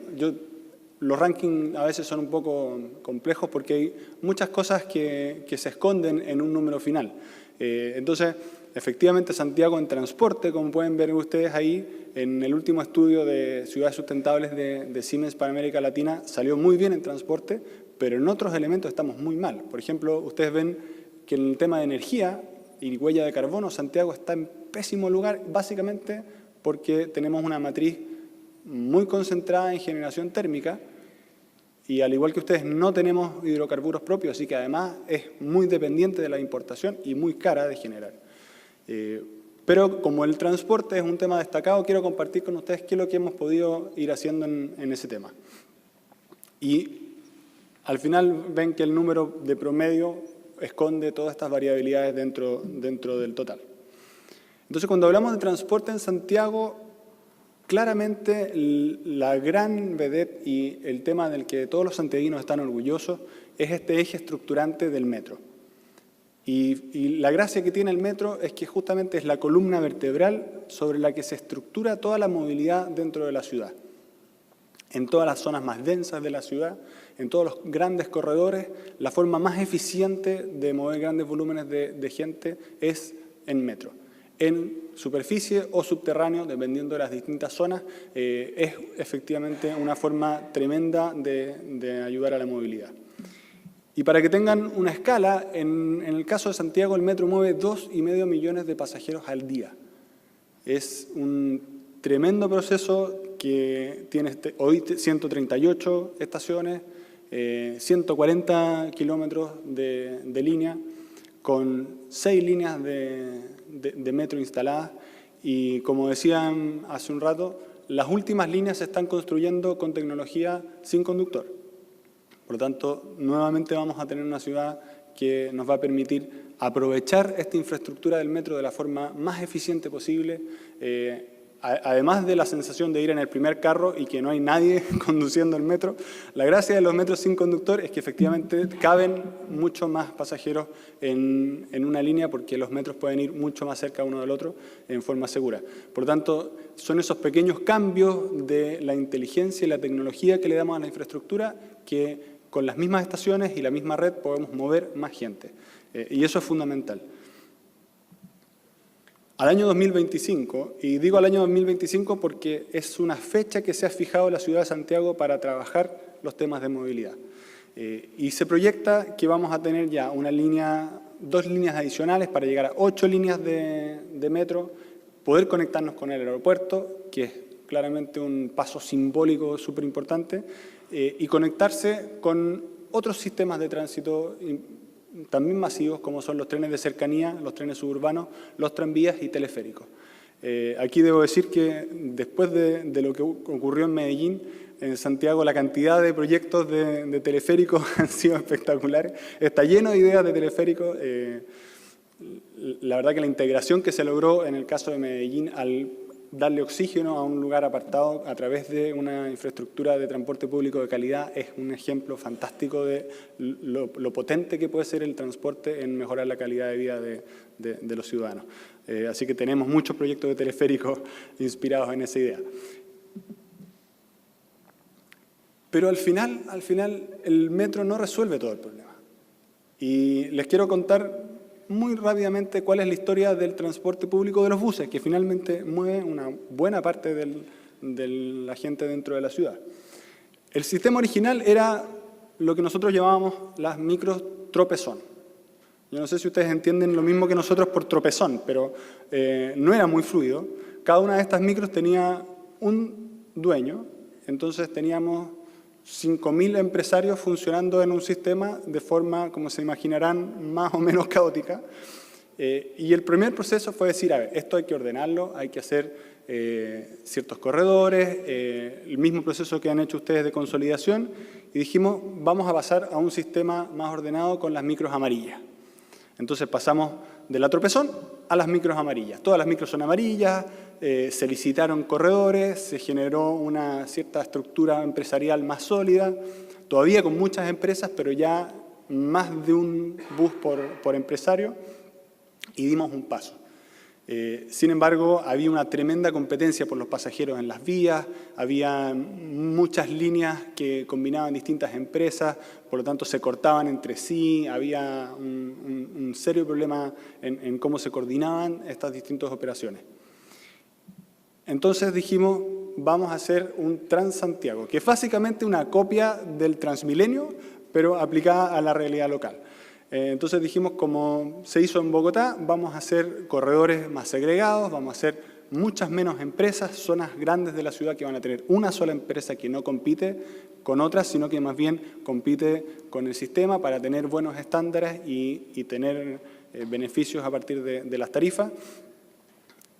Los rankings a veces son un poco complejos porque hay muchas cosas que se esconden en un número final. Entonces, efectivamente, Santiago en transporte, como pueden ver ustedes ahí, en el último estudio de ciudades sustentables de Siemens para América Latina, salió muy bien en transporte, pero en otros elementos estamos muy mal. Por ejemplo, ustedes ven que en el tema de energía y huella de carbono, Santiago está en pésimo lugar, básicamente porque tenemos una matriz muy concentrada en generación térmica, y al igual que ustedes no tenemos hidrocarburos propios, así que además es muy dependiente de la importación y muy cara de generar. Pero como el transporte es un tema destacado, quiero compartir con ustedes qué es lo que hemos podido ir haciendo en ese tema. Y al final ven que el número de promedio esconde todas estas variabilidades dentro del total. Entonces, cuando hablamos de transporte en Santiago, claramente la gran vedette y el tema del que todos los santiaguinos están orgullosos es este eje estructurante del metro. Y la gracia que tiene el metro es que justamente es la columna vertebral sobre la que se estructura toda la movilidad dentro de la ciudad. En todas las zonas más densas de la ciudad, en todos los grandes corredores, la forma más eficiente de mover grandes volúmenes de gente es en metro. En superficie o subterráneo, dependiendo de las distintas zonas, es efectivamente una forma tremenda de ayudar a la movilidad. Y para que tengan una escala, en el caso de Santiago el metro mueve 2,5 millones de pasajeros al día. Es un tremendo proceso que tiene hoy 138 estaciones, 140 kilómetros de línea, con 6 líneas de metro instaladas, y como decían hace un rato, las últimas líneas se están construyendo con tecnología sin conductor. Por lo tanto, nuevamente vamos a tener una ciudad que nos va a permitir aprovechar esta infraestructura del metro de la forma más eficiente posible, además de la sensación de ir en el primer carro y que no hay nadie conduciendo el metro. La gracia de los metros sin conductor es que efectivamente caben mucho más pasajeros en una línea, porque los metros pueden ir mucho más cerca uno del otro en forma segura. Por lo tanto, son esos pequeños cambios de la inteligencia y la tecnología que le damos a la infraestructura que con las mismas estaciones y la misma red podemos mover más gente. Y eso es fundamental. Al año 2025, y digo al año 2025 porque es una fecha que se ha fijado la ciudad de Santiago para trabajar los temas de movilidad. Y se proyecta que vamos a tener ya 2 líneas adicionales para llegar a 8 líneas de metro, poder conectarnos con el aeropuerto, que es claramente un paso simbólico súper importante, y conectarse con otros sistemas de tránsito también masivos, como son los trenes de cercanía, los trenes suburbanos, los tranvías y teleféricos. Aquí debo decir que después de lo que ocurrió en Medellín, en Santiago la cantidad de proyectos de teleféricos han sido espectaculares. Está lleno de ideas de teleféricos. la verdad que la integración que se logró en el caso de Medellín al darle oxígeno a un lugar apartado a través de una infraestructura de transporte público de calidad es un ejemplo fantástico de lo potente que puede ser el transporte en mejorar la calidad de vida de los ciudadanos. Así que tenemos muchos proyectos de teleféricos inspirados en esa idea. Pero al final el metro no resuelve todo el problema. Y les quiero contar muy rápidamente cuál es la historia del transporte público de los buses, que finalmente mueve una buena parte de la gente dentro de la ciudad. El sistema original era lo que nosotros llamábamos las micros tropezón. Yo no sé si ustedes entienden lo mismo que nosotros por tropezón, pero no era muy fluido. Cada una de estas micros tenía un dueño, entonces teníamos 5.000 empresarios funcionando en un sistema de forma, como se imaginarán, más o menos caótica. Y el primer proceso fue decir, a ver, esto hay que ordenarlo, hay que hacer ciertos corredores, el mismo proceso que han hecho ustedes de consolidación, y dijimos, vamos a pasar a un sistema más ordenado con las micros amarillas. Entonces pasamos de la tropezón a las micros amarillas. Todas las micros son amarillas, se licitaron corredores, se generó una cierta estructura empresarial más sólida, todavía con muchas empresas, pero ya más de un bus por empresario, y dimos un paso. Sin embargo, había una tremenda competencia por los pasajeros en las vías, había muchas líneas que combinaban distintas empresas, por lo tanto se cortaban entre sí, había un serio problema en cómo se coordinaban estas distintas operaciones. Entonces dijimos, vamos a hacer un Transantiago, que es básicamente una copia del Transmilenio, pero aplicada a la realidad local. Entonces dijimos, como se hizo en Bogotá, vamos a hacer corredores más segregados, vamos a hacer muchas menos empresas, zonas grandes de la ciudad que van a tener una sola empresa que no compite con otras, sino que más bien compite con el sistema para tener buenos estándares y tener beneficios a partir de las tarifas.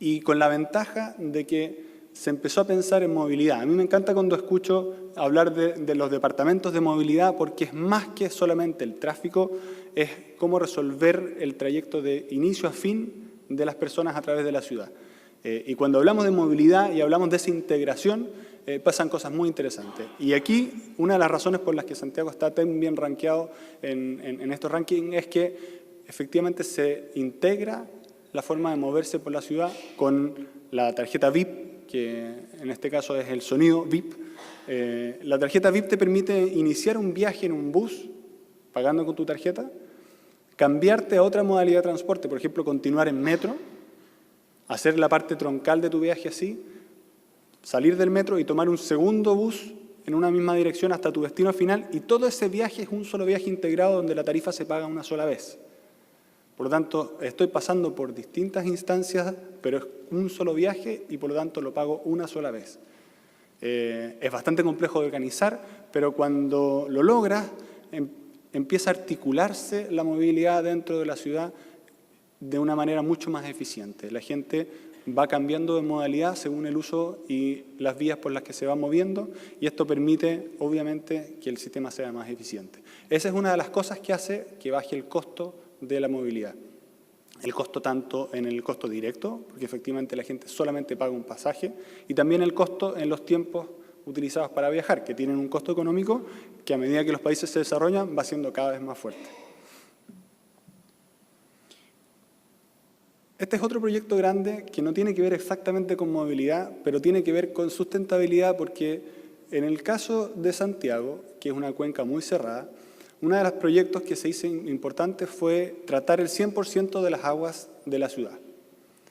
Y con la ventaja de que se empezó a pensar en movilidad. A mí me encanta cuando escucho hablar de los departamentos de movilidad porque es más que solamente el tráfico, es cómo resolver el trayecto de inicio a fin de las personas a través de la ciudad. Y cuando hablamos de movilidad y hablamos de esa integración, pasan cosas muy interesantes. Y aquí, una de las razones por las que Santiago está tan bien rankeado en estos rankings es que efectivamente se integra la forma de moverse por la ciudad con la tarjeta VIP, que en este caso es el sonido VIP. La tarjeta VIP te permite iniciar un viaje en un bus, pagando con tu tarjeta, cambiarte a otra modalidad de transporte, por ejemplo, continuar en metro, hacer la parte troncal de tu viaje así, salir del metro y tomar un segundo bus en una misma dirección hasta tu destino final, y todo ese viaje es un solo viaje integrado donde la tarifa se paga una sola vez. Por lo tanto, estoy pasando por distintas instancias, pero es un solo viaje y por lo tanto lo pago una sola vez. Es bastante complejo de organizar, pero cuando lo logras, empieza a articularse la movilidad dentro de la ciudad de una manera mucho más eficiente. La gente va cambiando de modalidad según el uso y las vías por las que se va moviendo, y esto permite, obviamente, que el sistema sea más eficiente. Esa es una de las cosas que hace que baje el costo de la movilidad. El costo tanto en el costo directo, porque efectivamente la gente solamente paga un pasaje, y también el costo en los tiempos utilizados para viajar, que tienen un costo económico que a medida que los países se desarrollan va siendo cada vez más fuerte. Este es otro proyecto grande que no tiene que ver exactamente con movilidad, pero tiene que ver con sustentabilidad, porque en el caso de Santiago, que es una cuenca muy cerrada, uno de los proyectos que se hizo importante fue tratar el 100% de las aguas de la ciudad.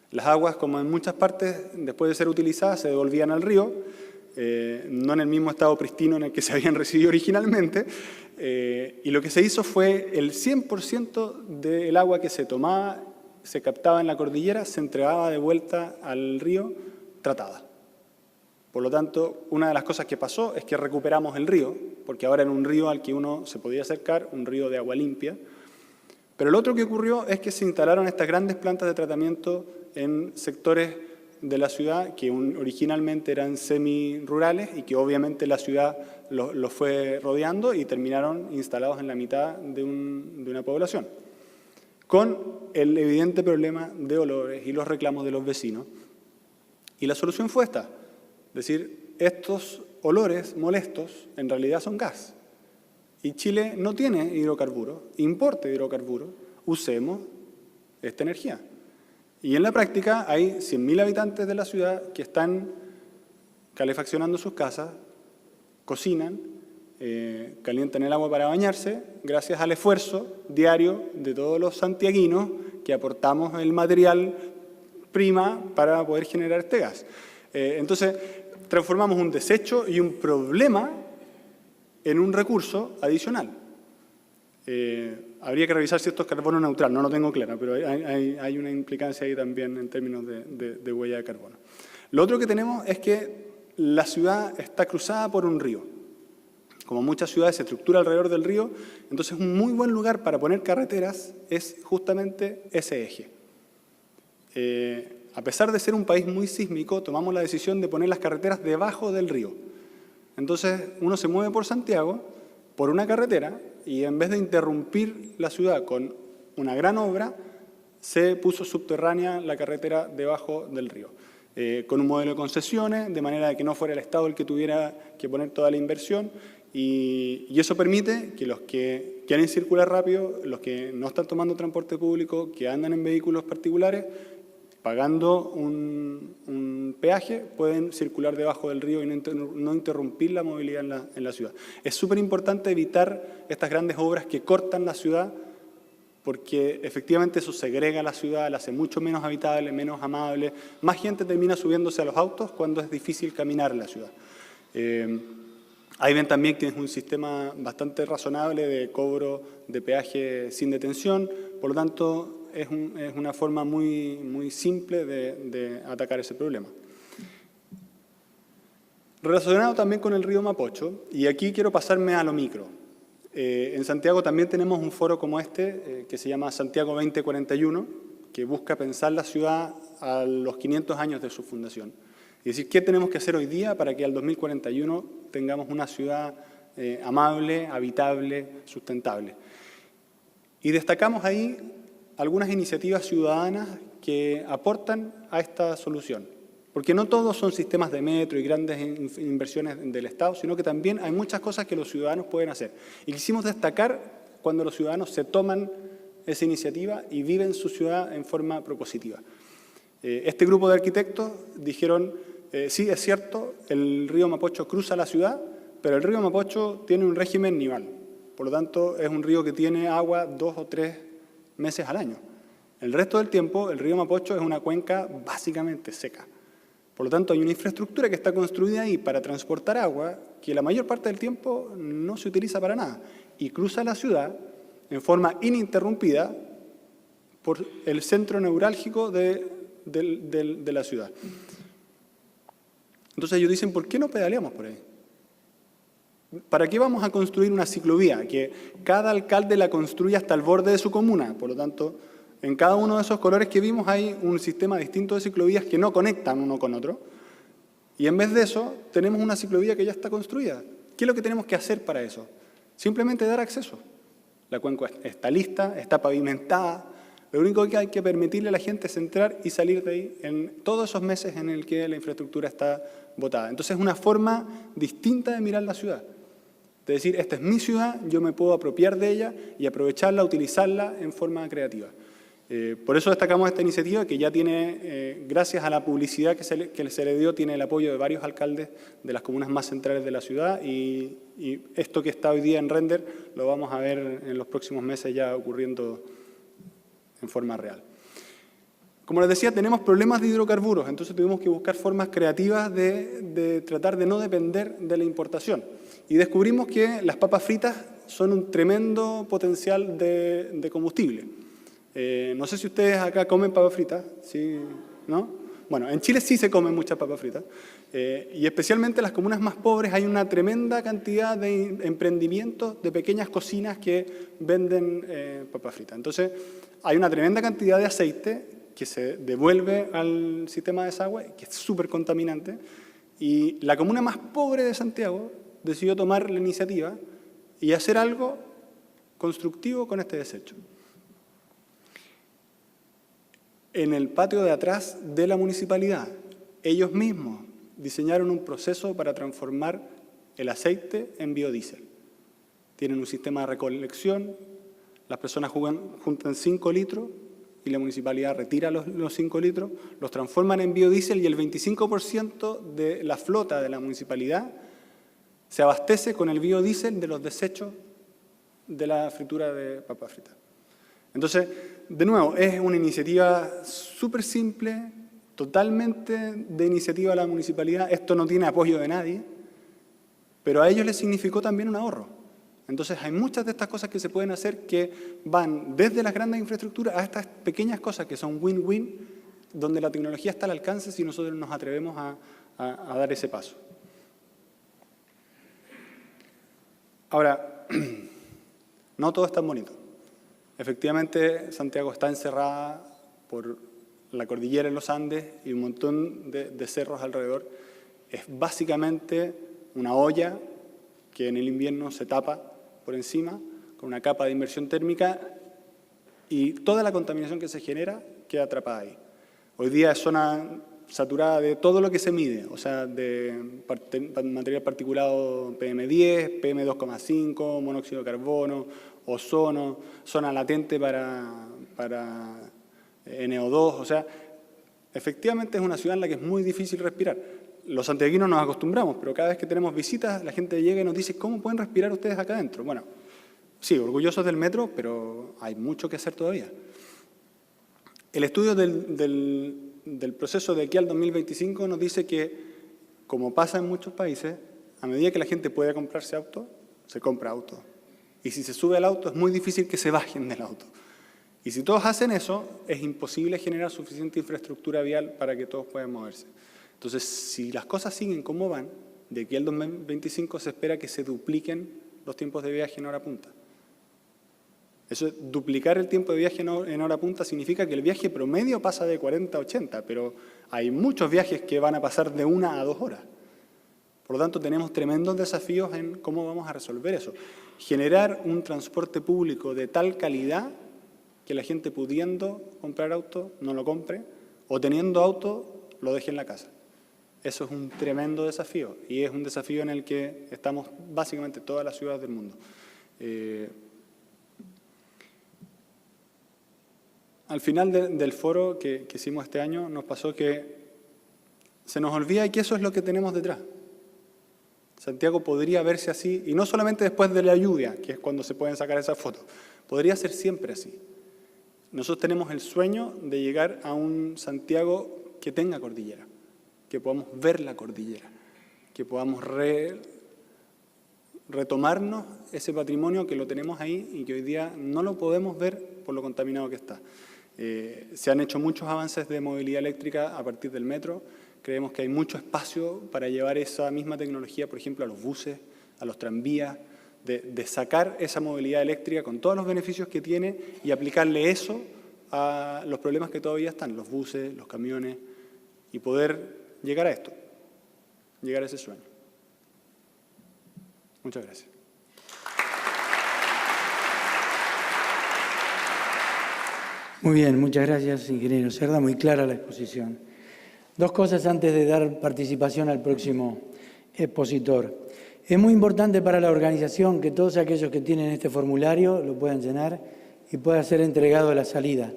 Las aguas, como en muchas partes, después de ser utilizadas, se devolvían al río, no en el mismo estado pristino en el que se habían recibido originalmente, y lo que se hizo fue el 100% del agua que se tomaba, se captaba en la cordillera, se entregaba de vuelta al río tratada. Por lo tanto, una de las cosas que pasó es que recuperamos el río, porque ahora era un río al que uno se podía acercar, un río de agua limpia. Pero lo otro que ocurrió es que se instalaron estas grandes plantas de tratamiento en sectores de la ciudad que originalmente eran semi-rurales y que obviamente la ciudad los fue rodeando y terminaron instalados en la mitad de una población. con el evidente problema de olores y los reclamos de los vecinos. Y la solución fue esta, es decir, estos olores molestos en realidad son gas. Y Chile no tiene hidrocarburos, importa hidrocarburos, usemos esta energía. Y en la práctica hay 100.000 habitantes de la ciudad que están calefaccionando sus casas, cocinan, calientan el agua para bañarse, gracias al esfuerzo diario de todos los santiaguinos que aportamos el material prima para poder generar este gas. Entonces, transformamos un desecho y un problema en un recurso adicional. Habría que revisar si esto es carbono neutral, no lo tengo claro, pero hay una implicancia ahí también en términos de huella de carbono. Lo otro que tenemos es que la ciudad está cruzada por un río. Como muchas ciudades se estructura alrededor del río, entonces un muy buen lugar para poner carreteras es justamente ese eje. A pesar de ser un país muy sísmico, tomamos la decisión de poner las carreteras debajo del río. Entonces uno se mueve por Santiago, por una carretera, y en vez de interrumpir la ciudad con una gran obra, se puso subterránea la carretera debajo del río. Con un modelo de concesiones, de manera que no fuera el Estado el que tuviera que poner toda la inversión, y eso permite que los que quieren circular rápido, los que no están tomando transporte público, que andan en vehículos particulares, pagando un peaje, pueden circular debajo del río y no interrumpir la movilidad en la ciudad. Es súper importante evitar estas grandes obras que cortan la ciudad, porque efectivamente eso segrega la ciudad, la hace mucho menos habitable, menos amable. Más gente termina subiéndose a los autos cuando es difícil caminar en la ciudad. Ahí ven también que es un sistema bastante razonable de cobro de peaje sin detención, por lo tanto es una forma muy simple de atacar ese problema. Relacionado también con el río Mapocho, y aquí quiero pasarme a lo micro. En Santiago también tenemos un foro como este, que se llama Santiago 2041, que busca pensar la ciudad a los 500 años de su fundación. Y decir, ¿qué tenemos que hacer hoy día para que al 2041 tengamos una ciudad amable, habitable, sustentable? Y destacamos ahí algunas iniciativas ciudadanas que aportan a esta solución. Porque no todos son sistemas de metro y grandes inversiones del Estado, sino que también hay muchas cosas que los ciudadanos pueden hacer. Y quisimos destacar cuando los ciudadanos se toman esa iniciativa y viven su ciudad en forma propositiva. Este grupo de arquitectos dijeron, sí, es cierto, el río Mapocho cruza la ciudad, pero el río Mapocho tiene un régimen nival. Por lo tanto, es un río que tiene agua 2 o 3 meses al año. El resto del tiempo, el río Mapocho es una cuenca básicamente seca. Por lo tanto, hay una infraestructura que está construida ahí para transportar agua que la mayor parte del tiempo no se utiliza para nada y cruza la ciudad en forma ininterrumpida por el centro neurálgico de la ciudad. Entonces ellos dicen, ¿por qué no pedaleamos por ahí? ¿Para qué vamos a construir una ciclovía? Que cada alcalde la construya hasta el borde de su comuna. Por lo tanto, en cada uno de esos colores que vimos hay un sistema distinto de ciclovías que no conectan uno con otro. Y en vez de eso, tenemos una ciclovía que ya está construida. ¿Qué es lo que tenemos que hacer para eso? Simplemente dar acceso. La cuenca está lista, está pavimentada. Lo único que hay que permitirle a la gente es entrar y salir de ahí en todos esos meses en el que la infraestructura está botada. Entonces es una forma distinta de mirar la ciudad. De decir, esta es mi ciudad, yo me puedo apropiar de ella y aprovecharla, utilizarla en forma creativa. Por eso destacamos esta iniciativa que ya tiene, gracias a la publicidad que se le dio, tiene el apoyo de varios alcaldes de las comunas más centrales de la ciudad y esto que está hoy día en render lo vamos a ver en los próximos meses ya ocurriendo en forma real. Como les decía, tenemos problemas de hidrocarburos, entonces tuvimos que buscar formas creativas de tratar de no depender de la importación. Y descubrimos que las papas fritas son un tremendo potencial de combustible. No sé si ustedes acá comen papas fritas, ¿sí? ¿No? Bueno, en Chile sí se comen muchas papas fritas, y especialmente en las comunas más pobres hay una tremenda cantidad de emprendimientos, de pequeñas cocinas que venden papas fritas. Entonces, hay una tremenda cantidad de aceite que se devuelve al sistema de desagüe, que es súper contaminante, y la comuna más pobre de Santiago decidió tomar la iniciativa y hacer algo constructivo con este desecho. en el patio de atrás de la municipalidad. Ellos mismos diseñaron un proceso para transformar el aceite en biodiesel. Tienen un sistema de recolección, las personas juntan 5 litros y la municipalidad retira los 5 litros, los transforman en biodiesel y el 25% de la flota de la municipalidad se abastece con el biodiesel de los desechos de la fritura de papas fritas. Entonces, de nuevo, es una iniciativa súper simple, totalmente de iniciativa de la municipalidad. Esto no tiene apoyo de nadie, pero a ellos les significó también un ahorro. Entonces, hay muchas de estas cosas que se pueden hacer que van desde las grandes infraestructuras a estas pequeñas cosas que son win-win, donde la tecnología está al alcance si nosotros nos atrevemos a dar ese paso. Ahora, no todo es tan bonito. Efectivamente, Santiago está encerrada por la cordillera en los Andes y un montón de cerros alrededor. Es básicamente una olla que en el invierno se tapa por encima con una capa de inmersión térmica y toda la contaminación que se genera queda atrapada ahí. Hoy día es zona saturada de todo lo que se mide, o sea, de material particulado PM10, PM2,5, monóxido de carbono, ozono, zona latente para NO2, o sea, efectivamente es una ciudad en la que es muy difícil respirar. Los santiaguinos nos acostumbramos, pero cada vez que tenemos visitas, la gente llega y nos dice, ¿cómo pueden respirar ustedes acá adentro? Bueno, sí, orgullosos del metro, pero hay mucho que hacer todavía. El estudio del proceso de aquí al 2025 nos dice que, como pasa en muchos países, a medida que la gente puede comprarse auto, se compra auto. Y si se sube al auto, es muy difícil que se bajen del auto. Y si todos hacen eso, es imposible generar suficiente infraestructura vial para que todos puedan moverse. Entonces, si las cosas siguen como van, de aquí al 2025 se espera que se dupliquen los tiempos de viaje en hora punta. Eso, duplicar el tiempo de viaje en hora punta significa que el viaje promedio pasa de 40 a 80, pero hay muchos viajes que van a pasar de 1 a 2 horas. Por lo tanto, tenemos tremendos desafíos en cómo vamos a resolver eso. Generar un transporte público de tal calidad que la gente pudiendo comprar auto no lo compre, o teniendo auto lo deje en la casa. Eso es un tremendo desafío y es un desafío en el que estamos básicamente todas las ciudades del mundo. Al final del foro que hicimos este año nos pasó que se nos olvida que eso es lo que tenemos detrás. Santiago podría verse así, y no solamente después de la lluvia, que es cuando se pueden sacar esas fotos, podría ser siempre así. Nosotros tenemos el sueño de llegar a un Santiago que tenga cordillera, que podamos ver la cordillera, que podamos retomarnos ese patrimonio que lo tenemos ahí y que hoy día no lo podemos ver por lo contaminado que está. Se han hecho muchos avances de movilidad eléctrica a partir del metro. Creemos que hay mucho espacio para llevar esa misma tecnología, por ejemplo, a los buses, a los tranvías, de sacar esa movilidad eléctrica con todos los beneficios que tiene y aplicarle eso a los problemas que todavía están, los buses, los camiones, y poder llegar a esto, llegar a ese sueño. Muchas gracias. Muy bien, muchas gracias, ingeniero Cerda. Muy clara la exposición. Dos cosas antes de dar participación al próximo expositor. Es muy importante para la organización que todos aquellos que tienen este formulario lo puedan llenar y pueda ser entregado a la salida.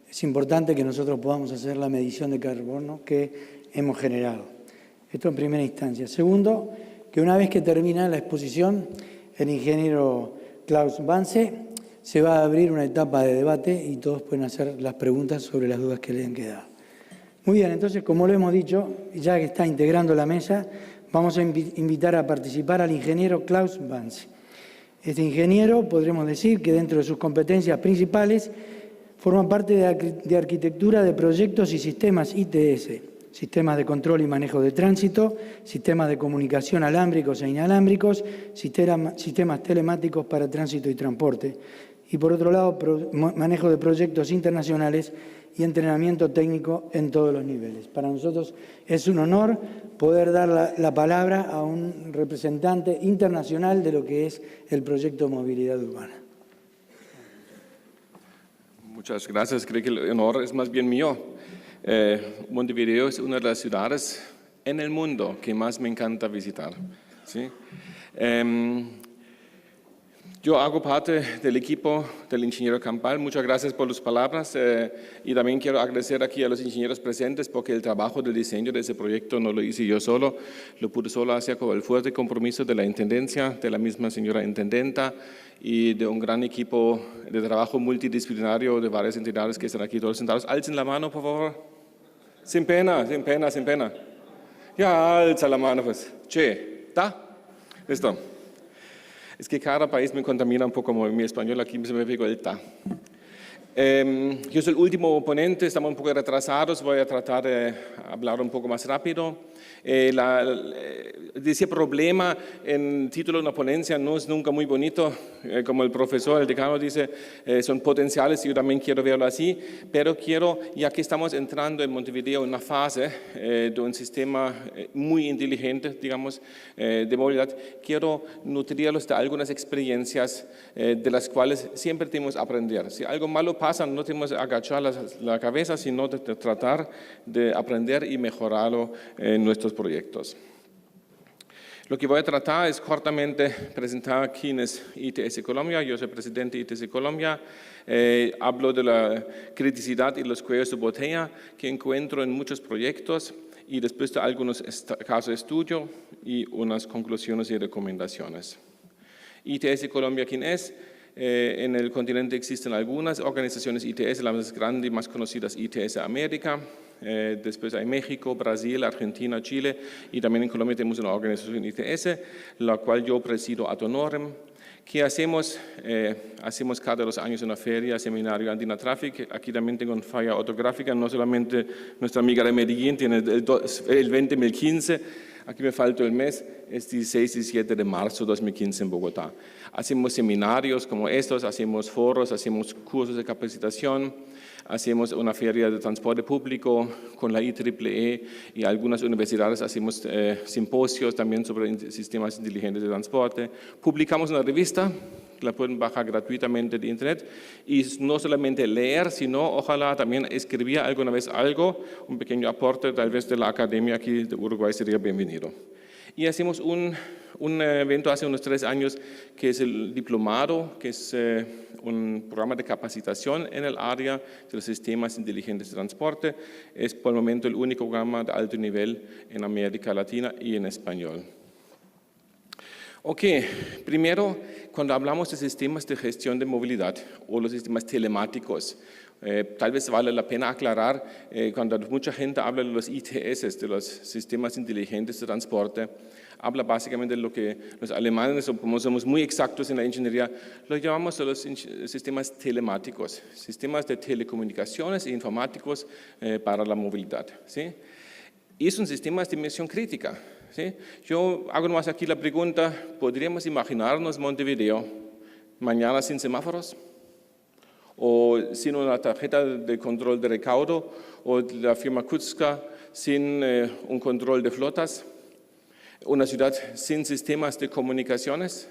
Es importante que nosotros podamos hacer la medición de carbono que hemos generado. Esto en primera instancia. Segundo, que una vez que termina la exposición, el ingeniero Klaus Vance se va a abrir una etapa de debate y todos pueden hacer las preguntas sobre las dudas que le han quedado. Muy bien, entonces, como lo hemos dicho, ya que está integrando la mesa, vamos a invitar a participar al ingeniero Klaus Vance. Este ingeniero, podremos decir que dentro de sus competencias principales, forma parte de arquitectura de proyectos y sistemas ITS, sistemas de control y manejo de tránsito, sistemas de comunicación alámbricos e inalámbricos, sistemas telemáticos para tránsito y transporte. Y por otro lado, manejo de proyectos internacionales y entrenamiento técnico en todos los niveles. Para nosotros es un honor poder dar la palabra a un representante internacional de lo que es el proyecto Movilidad Urbana. Muchas gracias. Creo que el honor es más bien mío. Montevideo es una de las ciudades en el mundo que más me encanta visitar. ¿Sí? Yo hago parte del equipo del ingeniero Campal. Muchas gracias por las palabras y también quiero agradecer aquí a los ingenieros presentes porque el trabajo del diseño de ese proyecto no lo hice yo solo, lo pude solo hacer con el fuerte compromiso de la Intendencia, de la misma señora Intendenta y de un gran equipo de trabajo multidisciplinario de varias entidades que están aquí todos sentados. Alcen la mano, por favor. Sin pena, sin pena, sin pena. Ya, alza la mano, pues. Che, ¿está? Listo. Es que cada país me contamina un poco como mi español, aquí se me pegó el ta. Yo soy el último ponente, estamos un poco retrasados, voy a tratar de hablar un poco más rápido. Ese problema en título de una ponencia no es nunca muy bonito, como el profesor, el decano dice, son potenciales, yo también quiero verlo así, pero quiero, ya que estamos entrando en Montevideo en una fase de un sistema muy inteligente, digamos, de movilidad, quiero nutrirlos de algunas experiencias de las cuales siempre tenemos que aprender. Si algo malo pasa, no tenemos que agachar la cabeza, sino de tratar de aprender y mejorarlo en nuestros proyectos. Lo que voy a tratar es cortamente presentar quién es ITS Colombia. Yo soy presidente de ITS Colombia. Hablo de la criticidad y los cuellos de botella que encuentro en muchos proyectos y después de algunos casos de estudio y unas conclusiones y recomendaciones. ITS Colombia, ¿quién es? En el continente existen algunas organizaciones ITS, las más grandes y más conocidas ITS América. Después hay México, Brasil, Argentina, Chile y también en Colombia tenemos una organización ITS, la cual yo presido ad honorem. ¿Qué hacemos? Hacemos cada 2 años una feria, seminario Andina-Traffic. Aquí también tengo una falla ortográfica, no solamente nuestra amiga de Medellín tiene el 2015, aquí me falta el mes, es 16 y 17 de marzo de 2015 en Bogotá. Hacemos seminarios como estos, hacemos foros, hacemos cursos de capacitación, hacemos una feria de transporte público con la IEEE y algunas universidades hacemos simposios también sobre sistemas inteligentes de transporte. Publicamos una revista, la pueden bajar gratuitamente de internet y no solamente leer, sino ojalá también escribir alguna vez algo, un pequeño aporte tal vez de la academia aquí de Uruguay sería bienvenido. Y hacemos un evento hace unos 3 años que es el diplomado, que es un programa de capacitación en el área de los sistemas inteligentes de transporte. Es por el momento el único programa de alto nivel en América Latina y en español. Ok, primero, cuando hablamos de sistemas de gestión de movilidad o los sistemas telemáticos, tal vez vale la pena aclarar, cuando mucha gente habla de los ITS, de los sistemas inteligentes de transporte, habla básicamente de lo que los alemanes, como somos muy exactos en la ingeniería, lo llamamos de los sistemas telemáticos, sistemas de telecomunicaciones e informáticos para la movilidad. ¿Sí? Y son sistemas de misión crítica. ¿Sí? Yo hago nomás aquí la pregunta, ¿podríamos imaginarnos Montevideo mañana sin semáforos? ¿O sin una tarjeta de control de recaudo? ¿O la firma Kutska sin un control de flotas? ¿Una ciudad sin sistemas de comunicaciones?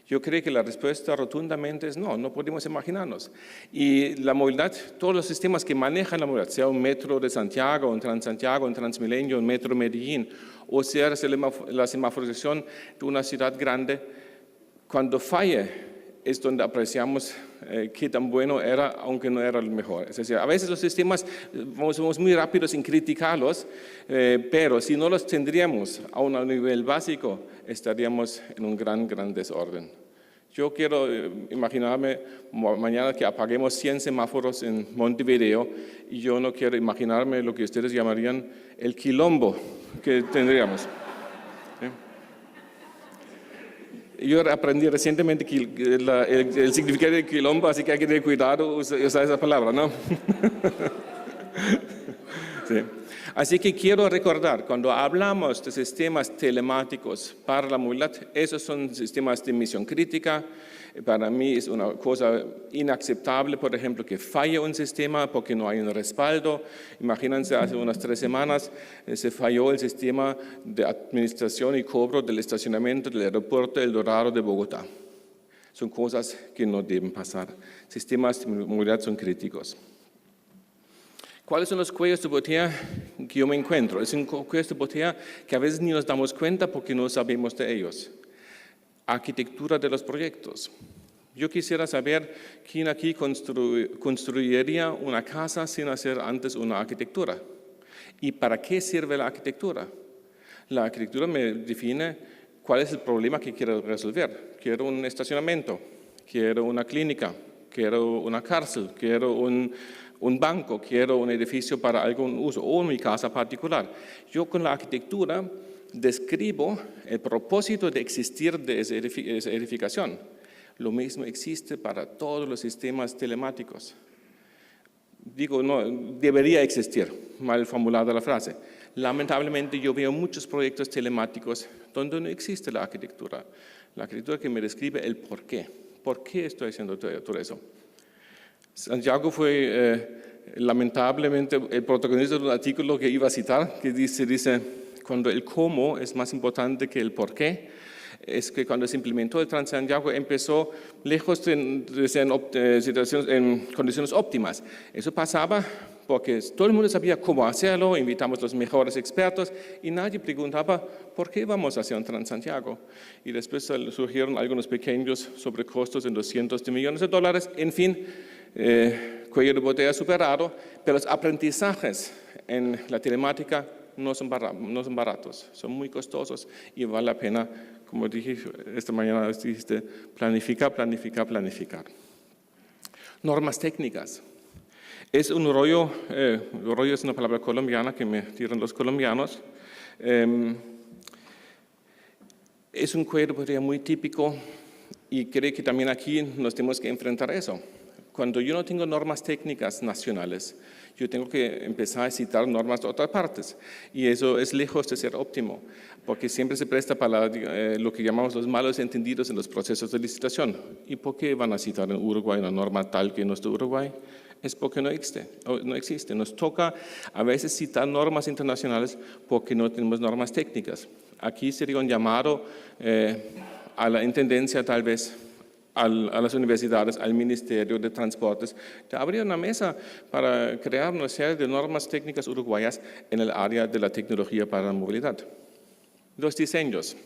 Yo creo que la respuesta rotundamente es no, no podemos imaginarnos. Y la movilidad, todos los sistemas que manejan la movilidad, sea un metro de Santiago, un Transantiago, un Transmilenio, un metro Medellín, o sea la semaforización de una ciudad grande, cuando falle es donde apreciamos qué tan bueno era, aunque no era el mejor. Es decir, a veces los sistemas somos muy rápidos en criticarlos, pero si no los tendríamos a un nivel básico, estaríamos en un gran desorden. Yo quiero imaginarme mañana que apaguemos 100 semáforos en Montevideo y yo no quiero imaginarme lo que ustedes llamarían el quilombo que tendríamos. Yo aprendí recientemente el significado de quilombo, así que hay que tener cuidado usar esa palabra, ¿no? Sí. Así que quiero recordar, cuando hablamos de sistemas telemáticos para la movilidad, esos son sistemas de misión crítica. Para mí es una cosa inaceptable, por ejemplo, que falle un sistema porque no hay un respaldo. Imagínense, hace unas 3 semanas se falló el sistema de administración y cobro del estacionamiento del aeropuerto El Dorado de Bogotá. Son cosas que no deben pasar. Sistemas de movilidad son críticos. ¿Cuáles son los cuellos de botella que yo me encuentro? Es un cuello de botella que a veces ni nos damos cuenta porque no sabemos de ellos. Arquitectura de los proyectos. Yo quisiera saber quién aquí construiría una casa sin hacer antes una arquitectura. ¿Y para qué sirve la arquitectura? La arquitectura me define cuál es el problema que quiero resolver. Quiero un estacionamiento, quiero una clínica, quiero una cárcel, quiero un banco, quiero un edificio para algún uso o mi casa particular. Yo con la arquitectura describo el propósito de existir de esa edificación. Lo mismo existe para todos los sistemas telemáticos. Digo, no, debería existir, mal formulada la frase. Lamentablemente yo veo muchos proyectos telemáticos donde no existe la arquitectura que me describe el por qué. ¿Por qué estoy haciendo todo eso? Santiago fue lamentablemente el protagonista de un artículo que iba a citar, que dice cuando el cómo es más importante que el por qué, es que cuando se implementó el Transantiago empezó lejos de ser en condiciones óptimas. Eso pasaba porque todo el mundo sabía cómo hacerlo, invitamos a los mejores expertos y nadie preguntaba por qué vamos a hacer un Transantiago. Y después surgieron algunos pequeños sobrecostos en los cientos de millones de dólares. En fin, cuello de botella superado, pero los aprendizajes en la telemática no son baratos, son muy costosos y vale la pena, como dije esta mañana, dijiste, planificar. Normas técnicas. Es un rollo es una palabra colombiana que me tiran los colombianos. Es un cuello de botella muy típico y creo que también aquí nos tenemos que enfrentar a eso. Cuando yo no tengo normas técnicas nacionales, yo tengo que empezar a citar normas de otras partes. Y eso es lejos de ser óptimo, porque siempre se presta para lo que llamamos los malos entendidos en los procesos de licitación. ¿Y por qué van a citar en Uruguay una norma tal que no es de Uruguay? Es porque no existe. Nos toca a veces citar normas internacionales porque no tenemos normas técnicas. Aquí sería un llamado a la intendencia tal vez, a las universidades, al Ministerio de Transportes, de abrir una mesa para crear una serie de normas técnicas uruguayas en el área de la tecnología para la movilidad. Los diseños.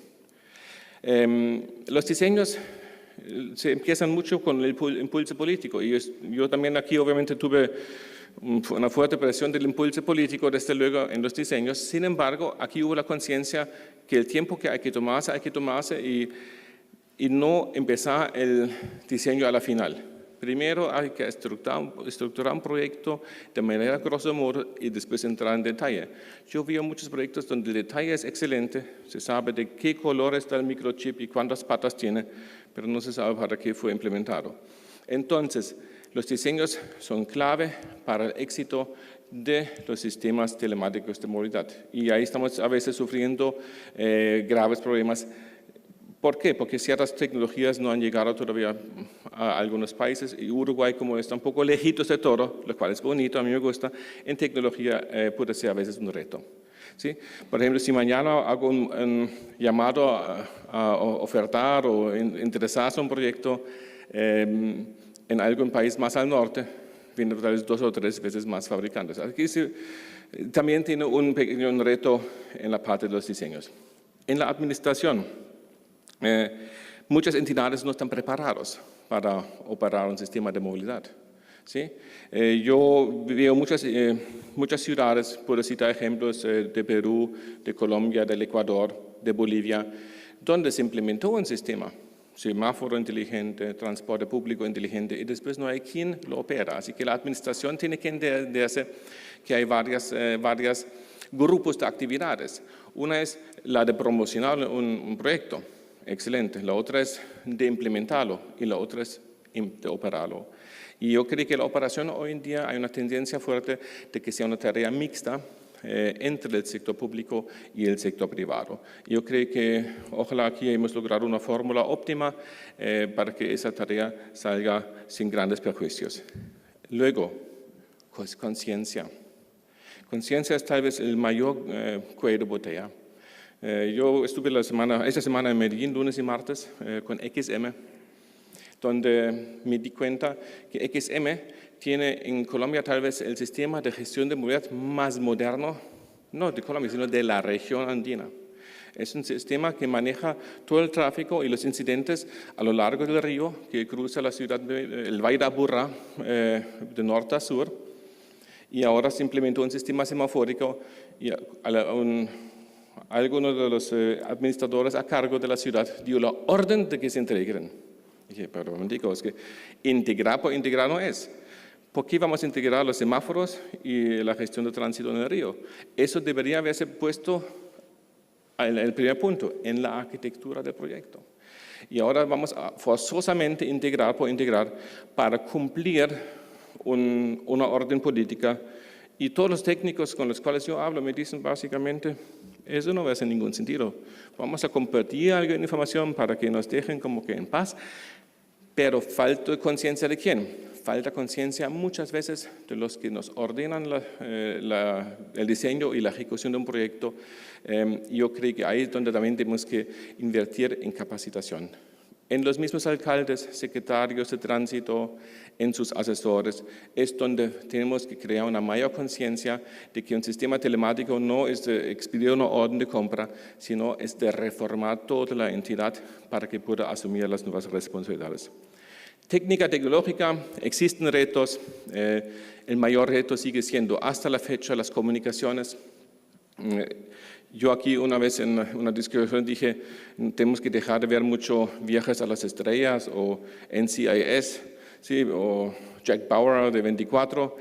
Los diseños se empiezan mucho con el impulso político y yo también aquí obviamente tuve una fuerte presión del impulso político, desde luego, en los diseños. Sin embargo, aquí hubo la conciencia que el tiempo que hay que tomarse y no empezar el diseño a la final. Primero hay que estructurar un proyecto de manera grosso modo y después entrar en detalle. Yo veo muchos proyectos donde el detalle es excelente, se sabe de qué color está el microchip y cuántas patas tiene, pero no se sabe para qué fue implementado. Entonces, los diseños son clave para el éxito de los sistemas telemáticos de movilidad. Y ahí estamos a veces sufriendo graves problemas. ¿Por qué? Porque ciertas tecnologías no han llegado todavía a algunos países y Uruguay, como está un poco lejitos de todo, lo cual es bonito, a mí me gusta, en tecnología puede ser a veces un reto. ¿Sí? Por ejemplo, si mañana hago un llamado a ofertar o interesarse en un proyecto en algún país más al norte, vienen tal vez 2 o 3 veces más fabricantes. Aquí también tiene un pequeño reto en la parte de los diseños. En la administración, muchas entidades no están preparadas para operar un sistema de movilidad. ¿Sí? Yo veo muchas ciudades, puedo citar ejemplos de Perú, de Colombia, del Ecuador, de Bolivia, donde se implementó un sistema, semáforo inteligente, transporte público inteligente, y después no hay quien lo opera. Así que la administración tiene que entenderse que hay varios grupos de actividades. Una es la de promocionar un proyecto. Excelente. La otra es de implementarlo y la otra es de operarlo. Y yo creo que la operación hoy en día hay una tendencia fuerte de que sea una tarea mixta entre el sector público y el sector privado. Yo creo que ojalá aquí hemos logrado una fórmula óptima para que esa tarea salga sin grandes perjuicios. Luego, conciencia. Conciencia es tal vez el mayor cuello de botella. Yo estuve esta semana en Medellín, lunes y martes, con XM. donde me di cuenta que XM tiene en Colombia tal vez el sistema de gestión de movilidad más moderno, no de Colombia, sino de la región andina. Es un sistema que maneja todo el tráfico y los incidentes a lo largo del río que cruza la ciudad, el Valle de Aburrá, de norte a sur. Y ahora se implementó un sistema semafórico y algunos de los administradores a cargo de la ciudad dio la orden de que se integren. Dije, pero es que integrar por integrar no es. ¿Por qué vamos a integrar los semáforos y la gestión de tránsito en el río? Eso debería haberse puesto en el primer punto, en la arquitectura del proyecto. Y ahora vamos a forzosamente integrar por integrar para cumplir una orden política. Y todos los técnicos con los cuales yo hablo me dicen básicamente, eso no va a hacer ningún sentido. Vamos a compartir algo de información para que nos dejen como que en paz, pero falta conciencia de quién. Falta conciencia muchas veces de los que nos ordenan el diseño y la ejecución de un proyecto. Yo creo que ahí es donde también tenemos que invertir en capacitación. En los mismos alcaldes, secretarios de tránsito, en sus asesores, es donde tenemos que crear una mayor conciencia de que un sistema telemático no es de expedir una orden de compra, sino es de reformar toda la entidad para que pueda asumir las nuevas responsabilidades. Técnica tecnológica, existen retos. El mayor reto sigue siendo hasta la fecha las comunicaciones. Yo aquí una vez en una discusión dije, tenemos que dejar de ver mucho Viajes a las Estrellas o NCIS, ¿sí? O Jack Bauer de 24,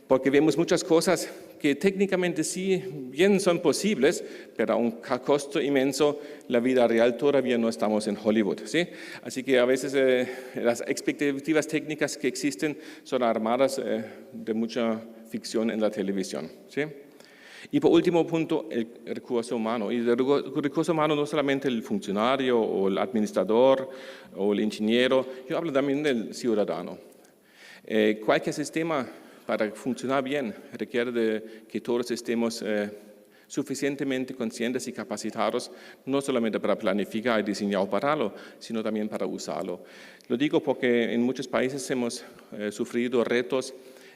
porque vemos muchas cosas que técnicamente sí bien son posibles, pero a un costo inmenso. La vida real todavía no estamos en Hollywood, ¿sí? Así que a veces las expectativas técnicas que existen son armadas de mucha ficción en la televisión, ¿sí? Y por último punto, el recurso humano. Y el recurso humano no solamente el funcionario o el administrador o el ingeniero, yo hablo también del ciudadano. Cualquier sistema para funcionar bien requiere de que todos estemos suficientemente conscientes y capacitados, no solamente para planificar y diseñar o pararlo, sino también para usarlo. Lo digo porque en muchos países hemos sufrido retos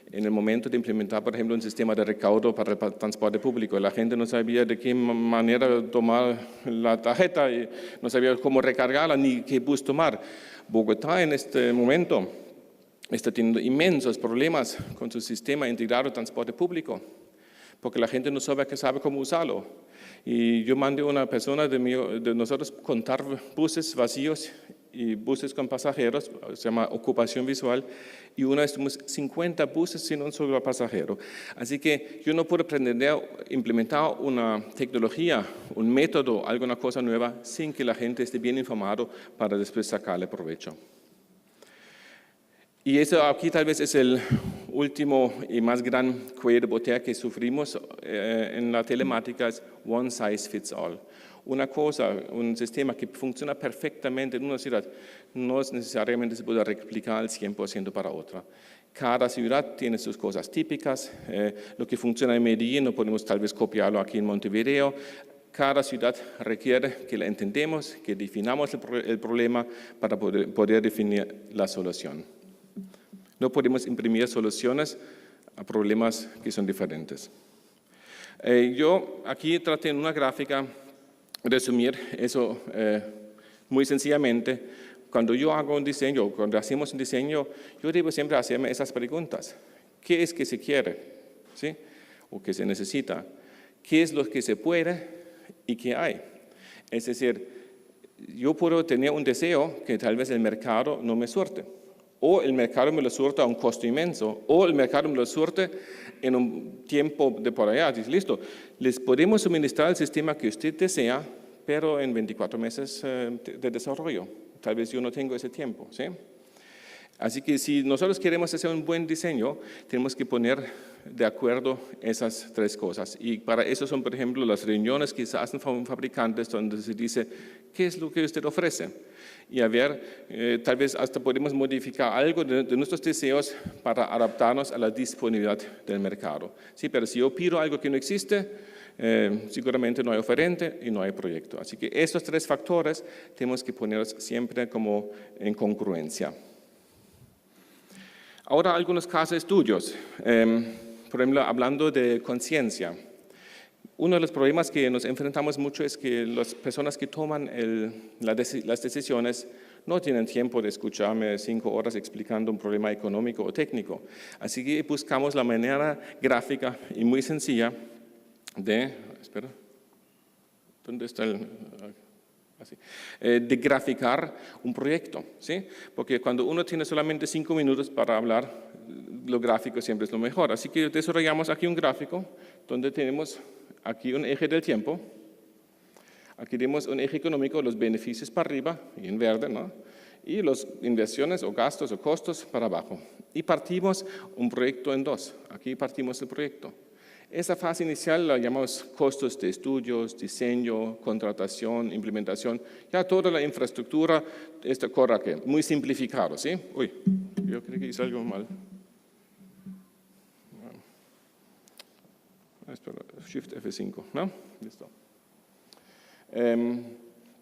en el momento de implementar, por ejemplo, un sistema de recaudo para el transporte público. La gente no sabía de qué manera tomar la tarjeta y no sabía cómo recargarla ni qué bus tomar. Bogotá en este momento está teniendo inmensos problemas con su sistema integrado de transporte público, porque la gente no sabe cómo usarlo. Y yo mandé a una persona de nosotros contar buses vacíos y buses con pasajeros, se llama ocupación visual, y una vez tuvimos 50 buses sin un solo pasajero. Así que yo no puedo pretender implementar una tecnología, un método, alguna cosa nueva, sin que la gente esté bien informado para después sacarle provecho. Y eso aquí tal vez es el último y más gran cuello de botella que sufrimos en la telemática, es one size fits all. Una cosa, un sistema que funciona perfectamente en una ciudad, no es necesariamente se puede replicar al 100% para otra. Cada ciudad tiene sus cosas típicas. Lo que funciona en Medellín no podemos tal vez copiarlo aquí en Montevideo. Cada ciudad requiere que la entendamos, que definamos el problema para poder definir la solución. No podemos imprimir soluciones a problemas que son diferentes. Yo aquí traté en una gráfica resumir eso muy sencillamente. Cuando yo hago un diseño, cuando hacemos un diseño, yo debo siempre hacerme esas preguntas. ¿Qué es que se quiere? ¿Sí? ¿O qué se necesita? ¿Qué es lo que se puede y qué hay? Es decir, yo puedo tener un deseo que tal vez el mercado no me surte. O el mercado me lo surte a un costo inmenso, o el mercado me lo surte en un tiempo de por allá. Dice, listo, les podemos suministrar el sistema que usted desea, pero en 24 meses de desarrollo. Tal vez yo no tengo ese tiempo, ¿sí? Así que si nosotros queremos hacer un buen diseño, tenemos que poner de acuerdo esas tres cosas. Y para eso son, por ejemplo, las reuniones que se hacen con fabricantes donde se dice, ¿qué es lo que usted ofrece? Y a ver, tal vez hasta podemos modificar algo de nuestros deseos para adaptarnos a la disponibilidad del mercado. Sí, pero si yo pido algo que no existe, seguramente no hay oferente y no hay proyecto. Así que estos tres factores tenemos que ponerlos siempre como en congruencia. Ahora algunos casos de estudios, por ejemplo, hablando de conciencia. Uno de los problemas que nos enfrentamos mucho es que las personas que toman las decisiones no tienen tiempo de escucharme 5 horas explicando un problema económico o técnico. Así que buscamos la manera gráfica y muy sencilla de, espera, ¿dónde está de graficar un proyecto, ¿sí? Porque cuando uno tiene solamente 5 minutos para hablar, lo gráfico siempre es lo mejor. Así que desarrollamos aquí un gráfico donde tenemos aquí un eje del tiempo, aquí tenemos un eje económico, los beneficios para arriba, y en verde, ¿no? Y las inversiones o gastos o costos para abajo. Y partimos un proyecto en 2, aquí partimos el proyecto. Esa fase inicial la llamamos costos de estudios, diseño, contratación, implementación. Ya toda la infraestructura corre aquí, muy simplificado, ¿sí? Uy, yo creo que hice algo mal. Espera, Shift F5, ¿no? Listo.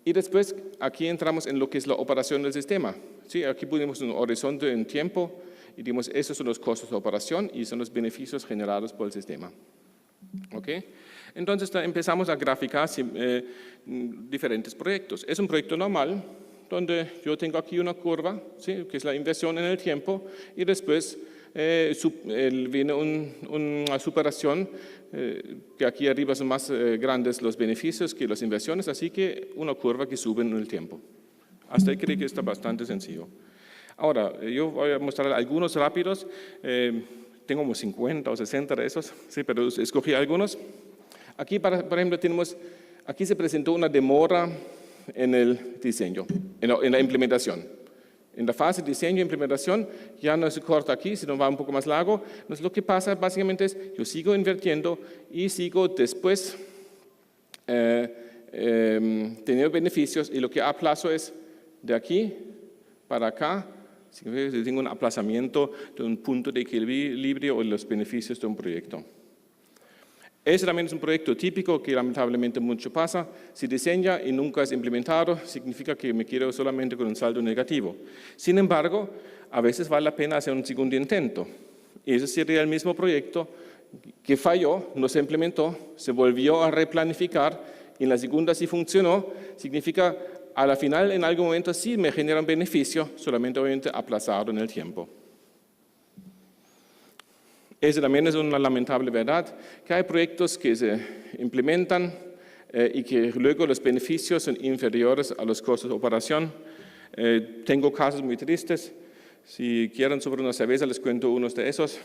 Y después aquí entramos en lo que es la operación del sistema. ¿Sí? Aquí ponemos un horizonte en tiempo y digamos, esos son los costos de operación y son los beneficios generados por el sistema. ¿Ok? Entonces empezamos a graficar diferentes proyectos. Es un proyecto normal donde yo tengo aquí una curva, ¿sí? Que es la inversión en el tiempo y después viene una superación que aquí arriba son más grandes los beneficios que las inversiones, así que una curva que sube en el tiempo. Hasta ahí creo que está bastante sencillo. Ahora, yo voy a mostrar algunos rápidos. Tengo como 50 o 60 de esos, sí, pero escogí algunos. Aquí, por ejemplo, aquí se presentó una demora en el diseño, en la implementación. En la fase de diseño e implementación ya no se corta aquí, sino va un poco más largo. Entonces, lo que pasa básicamente es, yo sigo invirtiendo y sigo después teniendo beneficios y lo que aplazo es de aquí para acá. Tengo un aplazamiento de un punto de equilibrio o los beneficios de un proyecto. Ese también es un proyecto típico que lamentablemente mucho pasa. Si diseña y nunca es implementado, significa que me quedo solamente con un saldo negativo. Sin embargo, a veces vale la pena hacer un segundo intento. Y ese sería el mismo proyecto que falló, no se implementó, se volvió a replanificar y en la segunda sí funcionó. Significa, a la final, en algún momento sí me genera un beneficio, solamente obviamente aplazado en el tiempo. Eso también es una lamentable verdad, que hay proyectos que se implementan y que luego los beneficios son inferiores a los costos de operación. Tengo casos muy tristes. Si quieren sobre una cerveza, les cuento unos de esos.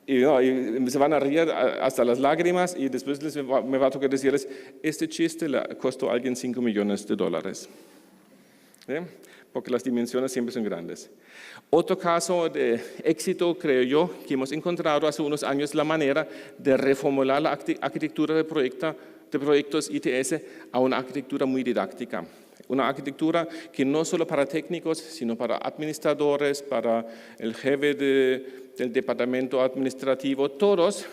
Y se van a reír hasta las lágrimas y después me va a tocar decirles, este chiste le costó a alguien $5 millones. ¿Sí? Porque las dimensiones siempre son grandes. Otro caso de éxito, creo yo, que hemos encontrado hace unos años la manera de reformular la arquitectura de proyectos ITS a una arquitectura muy didáctica. Una arquitectura que no solo para técnicos, sino para administradores, para el jefe del departamento administrativo, todos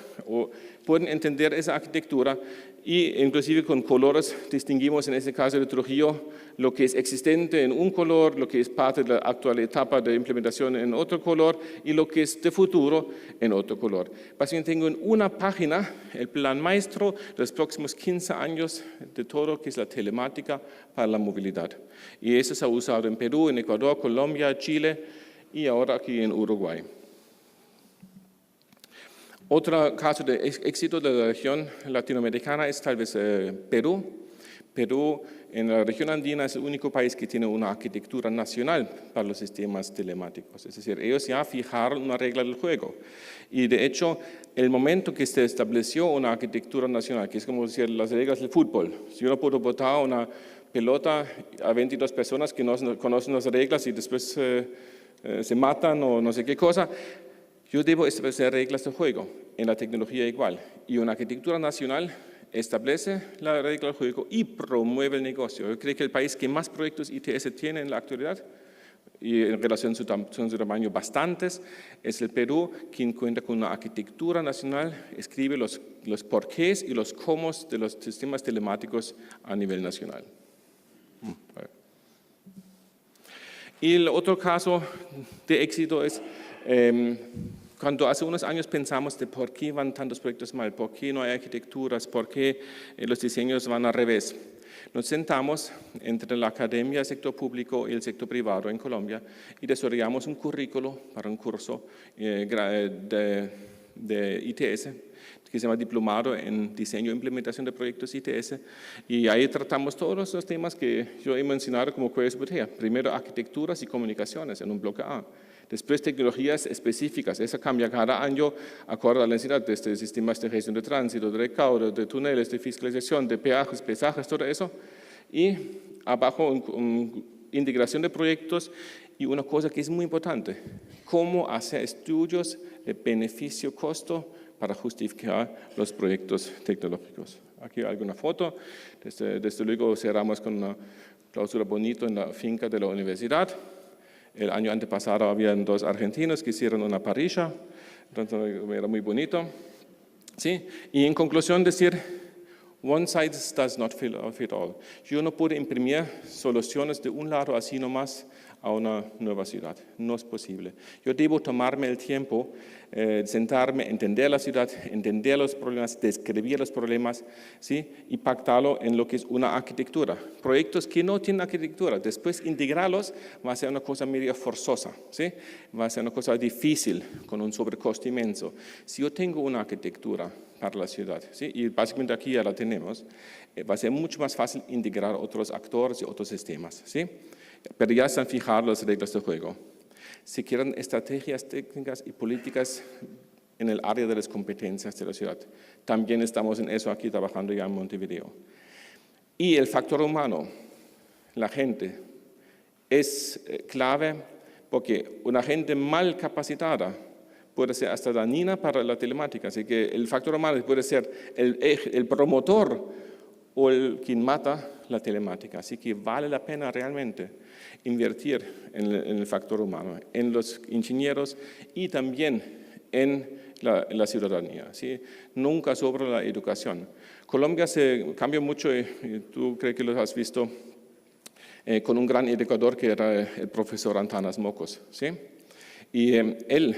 pueden entender esa arquitectura y inclusive con colores distinguimos en este caso de Trujillo lo que es existente en un color, lo que es parte de la actual etapa de implementación en otro color y lo que es de futuro en otro color. Básicamente tengo en una página el plan maestro de los próximos 15 años de todo lo que es la telemática para la movilidad. Y eso se ha usado en Perú, en Ecuador, Colombia, Chile y ahora aquí en Uruguay. Otro caso de éxito de la región latinoamericana es tal vez Perú. Perú, en la región andina, es el único país que tiene una arquitectura nacional para los sistemas telemáticos. Es decir, ellos ya fijaron una regla del juego. Y de hecho, el momento que se estableció una arquitectura nacional, que es como decir las reglas del fútbol, si yo no puedo botar una pelota a 22 personas que no conocen las reglas y después se matan o no sé qué cosa, yo debo establecer reglas de juego, en la tecnología igual, y una arquitectura nacional establece la regla del juego y promueve el negocio. Yo creo que el país que más proyectos ITS tiene en la actualidad, y en relación a su tamaño bastantes, es el Perú, quien cuenta con una arquitectura nacional, escribe los porqués y los cómo de los sistemas telemáticos a nivel nacional. Y el otro caso de éxito es cuando hace unos años pensamos de por qué van tantos proyectos mal, por qué no hay arquitecturas, por qué los diseños van al revés. Nos sentamos entre la academia, el sector público y el sector privado en Colombia y desarrollamos un currículo para un curso de ITS que se llama Diplomado en Diseño e Implementación de Proyectos ITS, y ahí tratamos todos los temas que yo he mencionado como cuellos de botella. Primero, arquitecturas y comunicaciones en un bloque A. Después, tecnologías específicas. Eso cambia cada año acorde a la necesidad, desde sistemas de gestión de tránsito, de recaudo, de túneles, de fiscalización, de peajes, pesajes, todo eso. Y abajo, integración de proyectos y una cosa que es muy importante, cómo hacer estudios de beneficio-costo para justificar los proyectos tecnológicos. Aquí hay alguna foto. Desde luego cerramos con una clausura bonita en la finca de la universidad. El año antepasado habían 2 argentinos que hicieron una parrilla, entonces era muy bonito. ¿Sí? Y en conclusión decir, one size does not fit all. Yo no puedo imprimir soluciones de un lado así nomás a una nueva ciudad. No es posible. Yo debo tomarme el tiempo, sentarme, entender la ciudad, entender los problemas, describir los problemas, ¿sí? Y pactarlo en lo que es una arquitectura. Proyectos que no tienen arquitectura, después integrarlos va a ser una cosa medio forzosa, ¿sí? Va a ser una cosa difícil, con un sobrecosto inmenso. Si yo tengo una arquitectura para la ciudad, ¿sí? Y básicamente aquí ya la tenemos, va a ser mucho más fácil integrar otros actores y otros sistemas, ¿sí? Pero ya están fijadas las reglas del juego. Se quieren estrategias técnicas y políticas en el área de las competencias de la ciudad. También estamos en eso aquí trabajando ya en Montevideo. Y el factor humano, la gente, es clave porque una gente mal capacitada puede ser hasta dañina para la telemática. Así que el factor humano puede ser el promotor o quien mata la telemática. Así que vale la pena realmente invertir en el factor humano, en los ingenieros y también en la ciudadanía, ¿sí? Nunca sobre la educación. Colombia se cambió mucho, y tú creo que lo has visto, con un gran educador que era el profesor Antanas Mocos, ¿sí? Y él,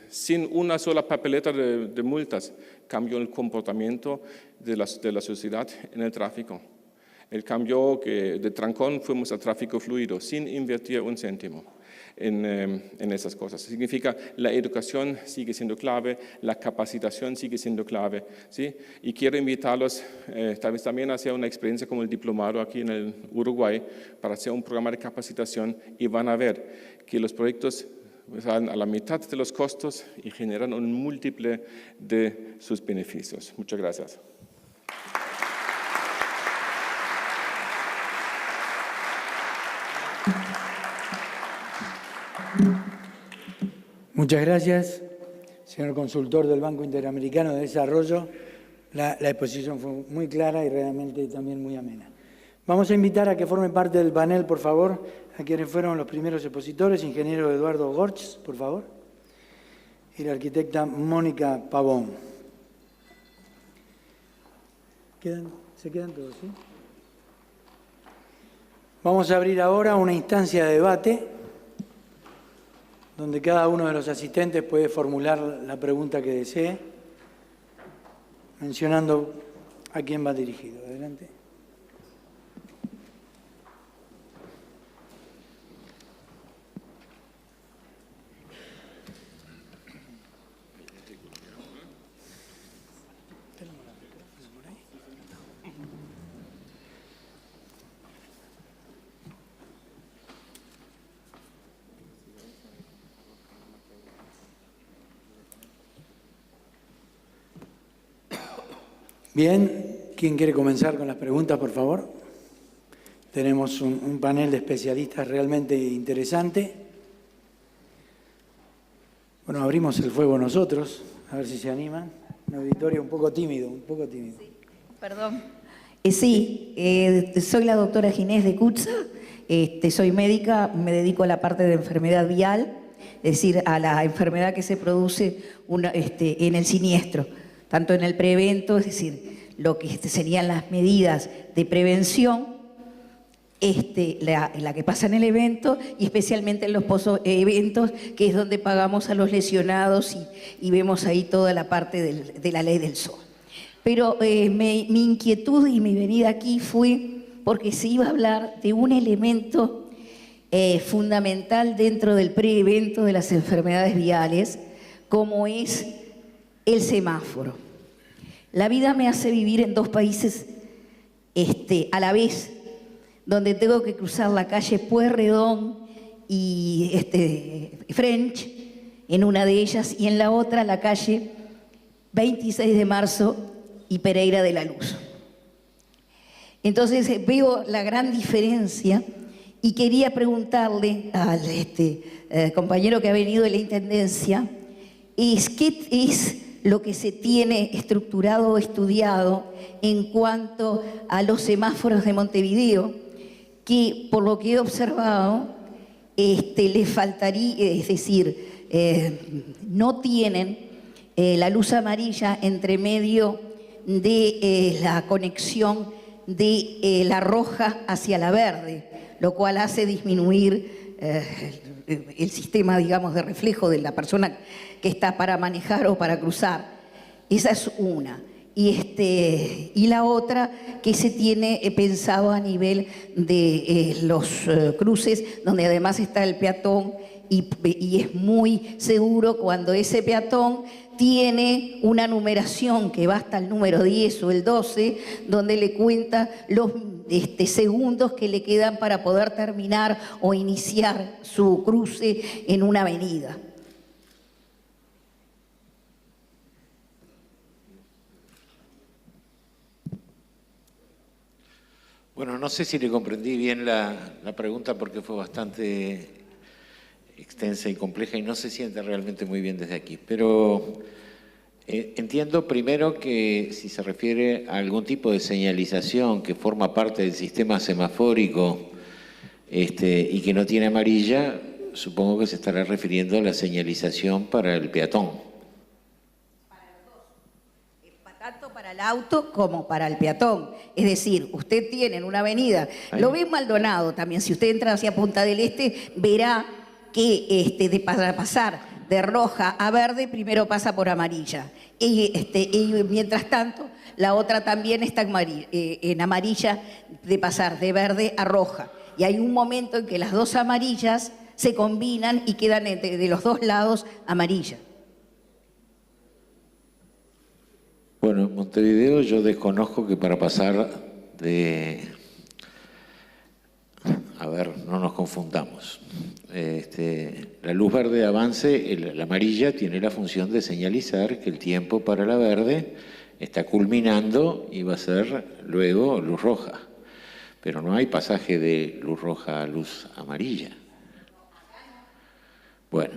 sin una sola papeleta de multas, cambió el comportamiento de la sociedad en el tráfico. El cambio que de trancón fuimos a tráfico fluido, sin invertir un céntimo en esas cosas. Significa la educación sigue siendo clave, la capacitación sigue siendo clave, ¿sí? Y quiero invitarlos tal vez también a hacer una experiencia como el diplomado aquí en el Uruguay para hacer un programa de capacitación y van a ver que los proyectos salen a la mitad de los costos y generan un múltiple de sus beneficios. Muchas gracias. Muchas gracias, señor consultor del Banco Interamericano de Desarrollo. La exposición fue muy clara y realmente también muy amena. Vamos a invitar a que formen parte del panel, por favor, a quienes fueron los primeros expositores, ingeniero Eduardo Gortz, por favor, y la arquitecta Mónica Pavón. ¿Se quedan todos, sí? Vamos a abrir ahora una instancia de debate donde cada uno de los asistentes puede formular la pregunta que desee, mencionando a quién va dirigido. Adelante. Bien, ¿quién quiere comenzar con las preguntas, por favor? Tenemos un panel de especialistas realmente interesante. Bueno, abrimos el fuego nosotros, a ver si se animan. Un auditorio un poco tímido. Sí, perdón. Soy la doctora Ginés de Cutza, soy médica, me dedico a la parte de enfermedad vial, es decir, a la enfermedad que se produce en el siniestro, tanto en el prevento, es decir, lo que serían las medidas de prevención la que pasa en el evento y especialmente en los post-eventos, que es donde pagamos a los lesionados y vemos ahí toda la parte de la ley del sol. Pero mi inquietud y mi venida aquí fue porque se iba a hablar de un elemento fundamental dentro del preevento de las enfermedades viales, como es el semáforo. La vida me hace vivir en dos países a la vez, donde tengo que cruzar la calle Pueyrredón y French, en una de ellas, y en la otra la calle 26 de marzo y Pereira de la Luz. Entonces veo la gran diferencia y quería preguntarle al compañero que ha venido de la Intendencia, ¿qué es lo que se tiene estructurado o estudiado en cuanto a los semáforos de Montevideo? Que por lo que he observado, le faltaría, es decir, no tienen la luz amarilla entre medio de la conexión de la roja hacia la verde, lo cual hace disminuir el sistema, digamos, de reflejo de la persona que está para manejar o para cruzar. Esa es una. Y la otra que se tiene pensado a nivel de los cruces, donde además está el peatón y es muy seguro cuando ese peatón tiene una numeración que va hasta el número 10 o el 12, donde le cuenta los segundos que le quedan para poder terminar o iniciar su cruce en una avenida. Bueno, no sé si le comprendí bien la pregunta porque fue bastante extensa y compleja y no se siente realmente muy bien desde aquí. Pero entiendo primero que si se refiere a algún tipo de señalización que forma parte del sistema semafórico y que no tiene amarilla, supongo que se estará refiriendo a la señalización para el peatón. Tanto para el auto como para el peatón. Es decir, usted tiene en una avenida, lo ve en Maldonado también, si usted entra hacia Punta del Este, verá que para pasar de roja a verde, primero pasa por amarilla. Y mientras tanto, la otra también está en amarilla de pasar de verde a roja. Y hay un momento en que las dos amarillas se combinan y quedan de los dos lados amarillas. Bueno, en Montevideo yo desconozco que para pasar de... A ver, no nos confundamos. La luz verde de avance, la amarilla, tiene la función de señalizar que el tiempo para la verde está culminando y va a ser luego luz roja. Pero no hay pasaje de luz roja a luz amarilla. Bueno,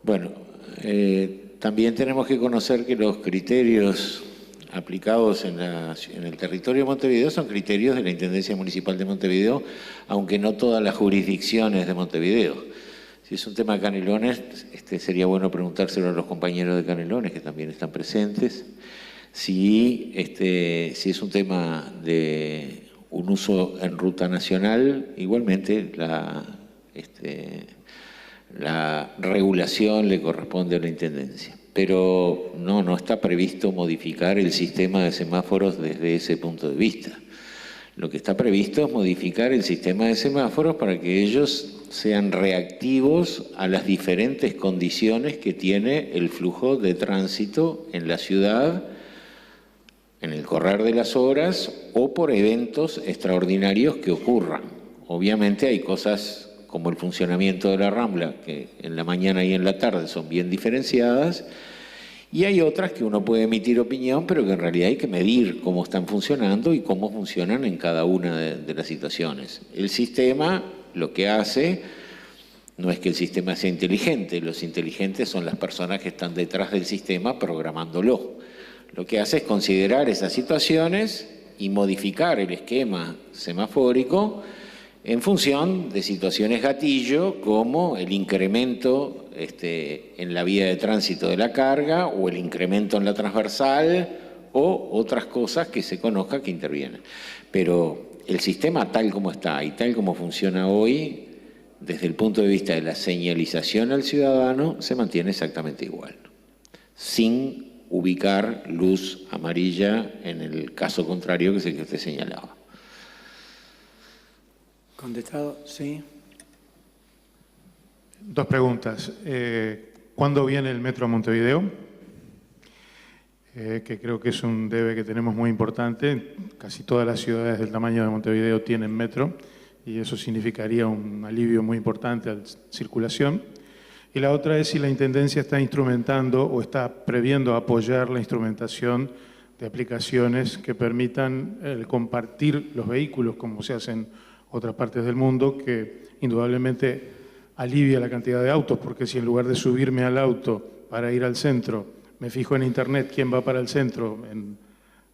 Bueno, también tenemos que conocer que los criterios aplicados en el territorio de Montevideo son criterios de la Intendencia Municipal de Montevideo, aunque no todas las jurisdicciones de Montevideo. Si es un tema de Canelones, sería bueno preguntárselo a los compañeros de Canelones, que también están presentes. Si es un tema de un uso en ruta nacional, igualmente la regulación le corresponde a la Intendencia. Pero no está previsto modificar el sistema de semáforos desde ese punto de vista. Lo que está previsto es modificar el sistema de semáforos para que ellos sean reactivos a las diferentes condiciones que tiene el flujo de tránsito en la ciudad, en el correr de las horas o por eventos extraordinarios que ocurran. Obviamente hay cosas como el funcionamiento de la Rambla, que en la mañana y en la tarde son bien diferenciadas, y hay otras que uno puede emitir opinión, pero que en realidad hay que medir cómo están funcionando y cómo funcionan en cada una de las situaciones. El sistema lo que hace no es que el sistema sea inteligente, los inteligentes son las personas que están detrás del sistema programándolo. Lo que hace es considerar esas situaciones y modificar el esquema semafórico en función de situaciones gatillo como el incremento en la vía de tránsito de la carga o el incremento en la transversal o otras cosas que se conozca que intervienen. Pero el sistema tal como está y tal como funciona hoy, desde el punto de vista de la señalización al ciudadano, se mantiene exactamente igual, sin ubicar luz amarilla en el caso contrario, que es el que usted señalaba. Contestado, sí. Dos preguntas. ¿Cuándo viene el metro a Montevideo? Que creo que es un debe que tenemos muy importante. Casi todas las ciudades del tamaño de Montevideo tienen metro y eso significaría un alivio muy importante a la circulación. Y la otra es si la Intendencia está instrumentando o está previendo apoyar la instrumentación de aplicaciones que permitan compartir los vehículos, como se hace en otras partes del mundo, que indudablemente alivia la cantidad de autos, porque si en lugar de subirme al auto para ir al centro, me fijo en internet quién va para el centro,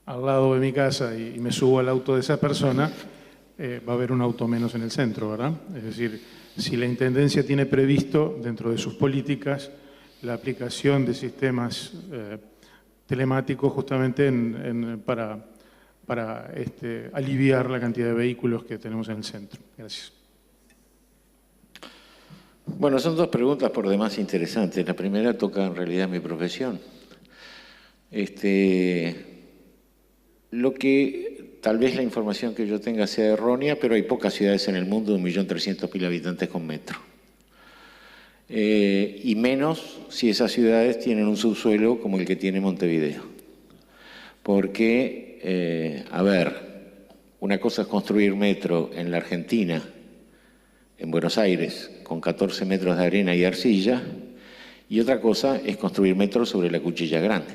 al lado de mi casa, y me subo al auto de esa persona, va a haber un auto menos en el centro, ¿verdad? Es decir, si la Intendencia tiene previsto, dentro de sus políticas, la aplicación de sistemas telemáticos justamente para aliviar la cantidad de vehículos que tenemos en el centro. Gracias. Bueno, son dos preguntas por demás interesantes. La primera toca en realidad mi profesión. Lo que tal vez la información que yo tenga sea errónea, pero hay pocas ciudades en el mundo de 1.300.000 habitantes con metro. Y menos si esas ciudades tienen un subsuelo como el que tiene Montevideo. Porque, a ver, una cosa es construir metro en la Argentina, en Buenos Aires, con 14 metros de arena y arcilla, y otra cosa es construir metro sobre la Cuchilla Grande.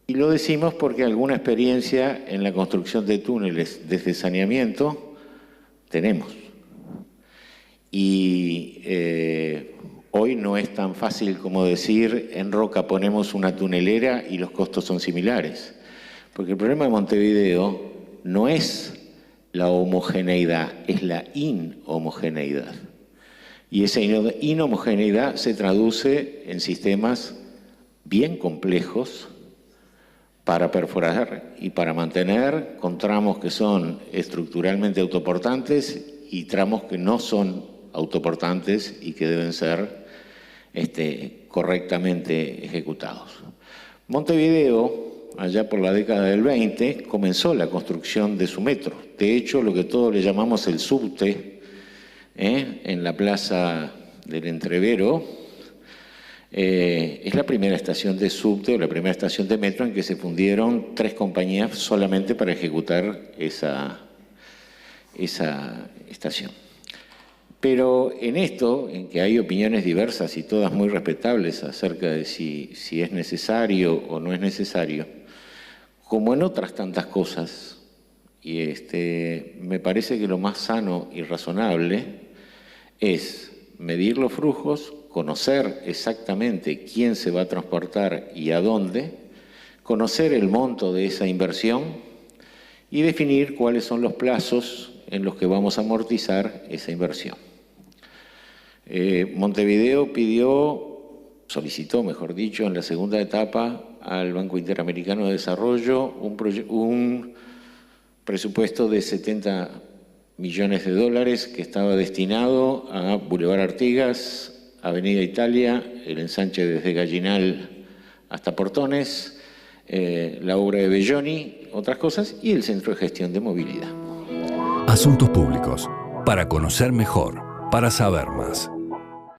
Y lo decimos porque alguna experiencia en la construcción de túneles desde saneamiento tenemos. Y hoy no es tan fácil como decir en Roca ponemos una tunelera y los costos son similares. Porque el problema de Montevideo no es la homogeneidad, es la inhomogeneidad. Y esa inhomogeneidad se traduce en sistemas bien complejos para perforar y para mantener, con tramos que son estructuralmente autoportantes y tramos que no son autoportantes y que deben ser correctamente ejecutados. Montevideo, allá por la década del 20, comenzó la construcción de su metro. De hecho, lo que todos le llamamos el subte, en la plaza del Entrevero, es la primera estación de subte o la primera estación de metro en que se fundieron 3 compañías solamente para ejecutar esa estación. Pero en esto, en que hay opiniones diversas y todas muy respetables acerca de si es necesario o no es necesario, como en otras tantas cosas, y me parece que lo más sano y razonable es medir los flujos, conocer exactamente quién se va a transportar y a dónde, conocer el monto de esa inversión y definir cuáles son los plazos en los que vamos a amortizar esa inversión. Montevideo solicitó, mejor dicho, en la segunda etapa al Banco Interamericano de Desarrollo un presupuesto de 70 millones de dólares que estaba destinado a Boulevard Artigas, Avenida Italia, el ensanche desde Gallinal hasta Portones, la obra de Belloni, otras cosas, y el Centro de Gestión de Movilidad. Asuntos públicos, para conocer mejor, para saber más.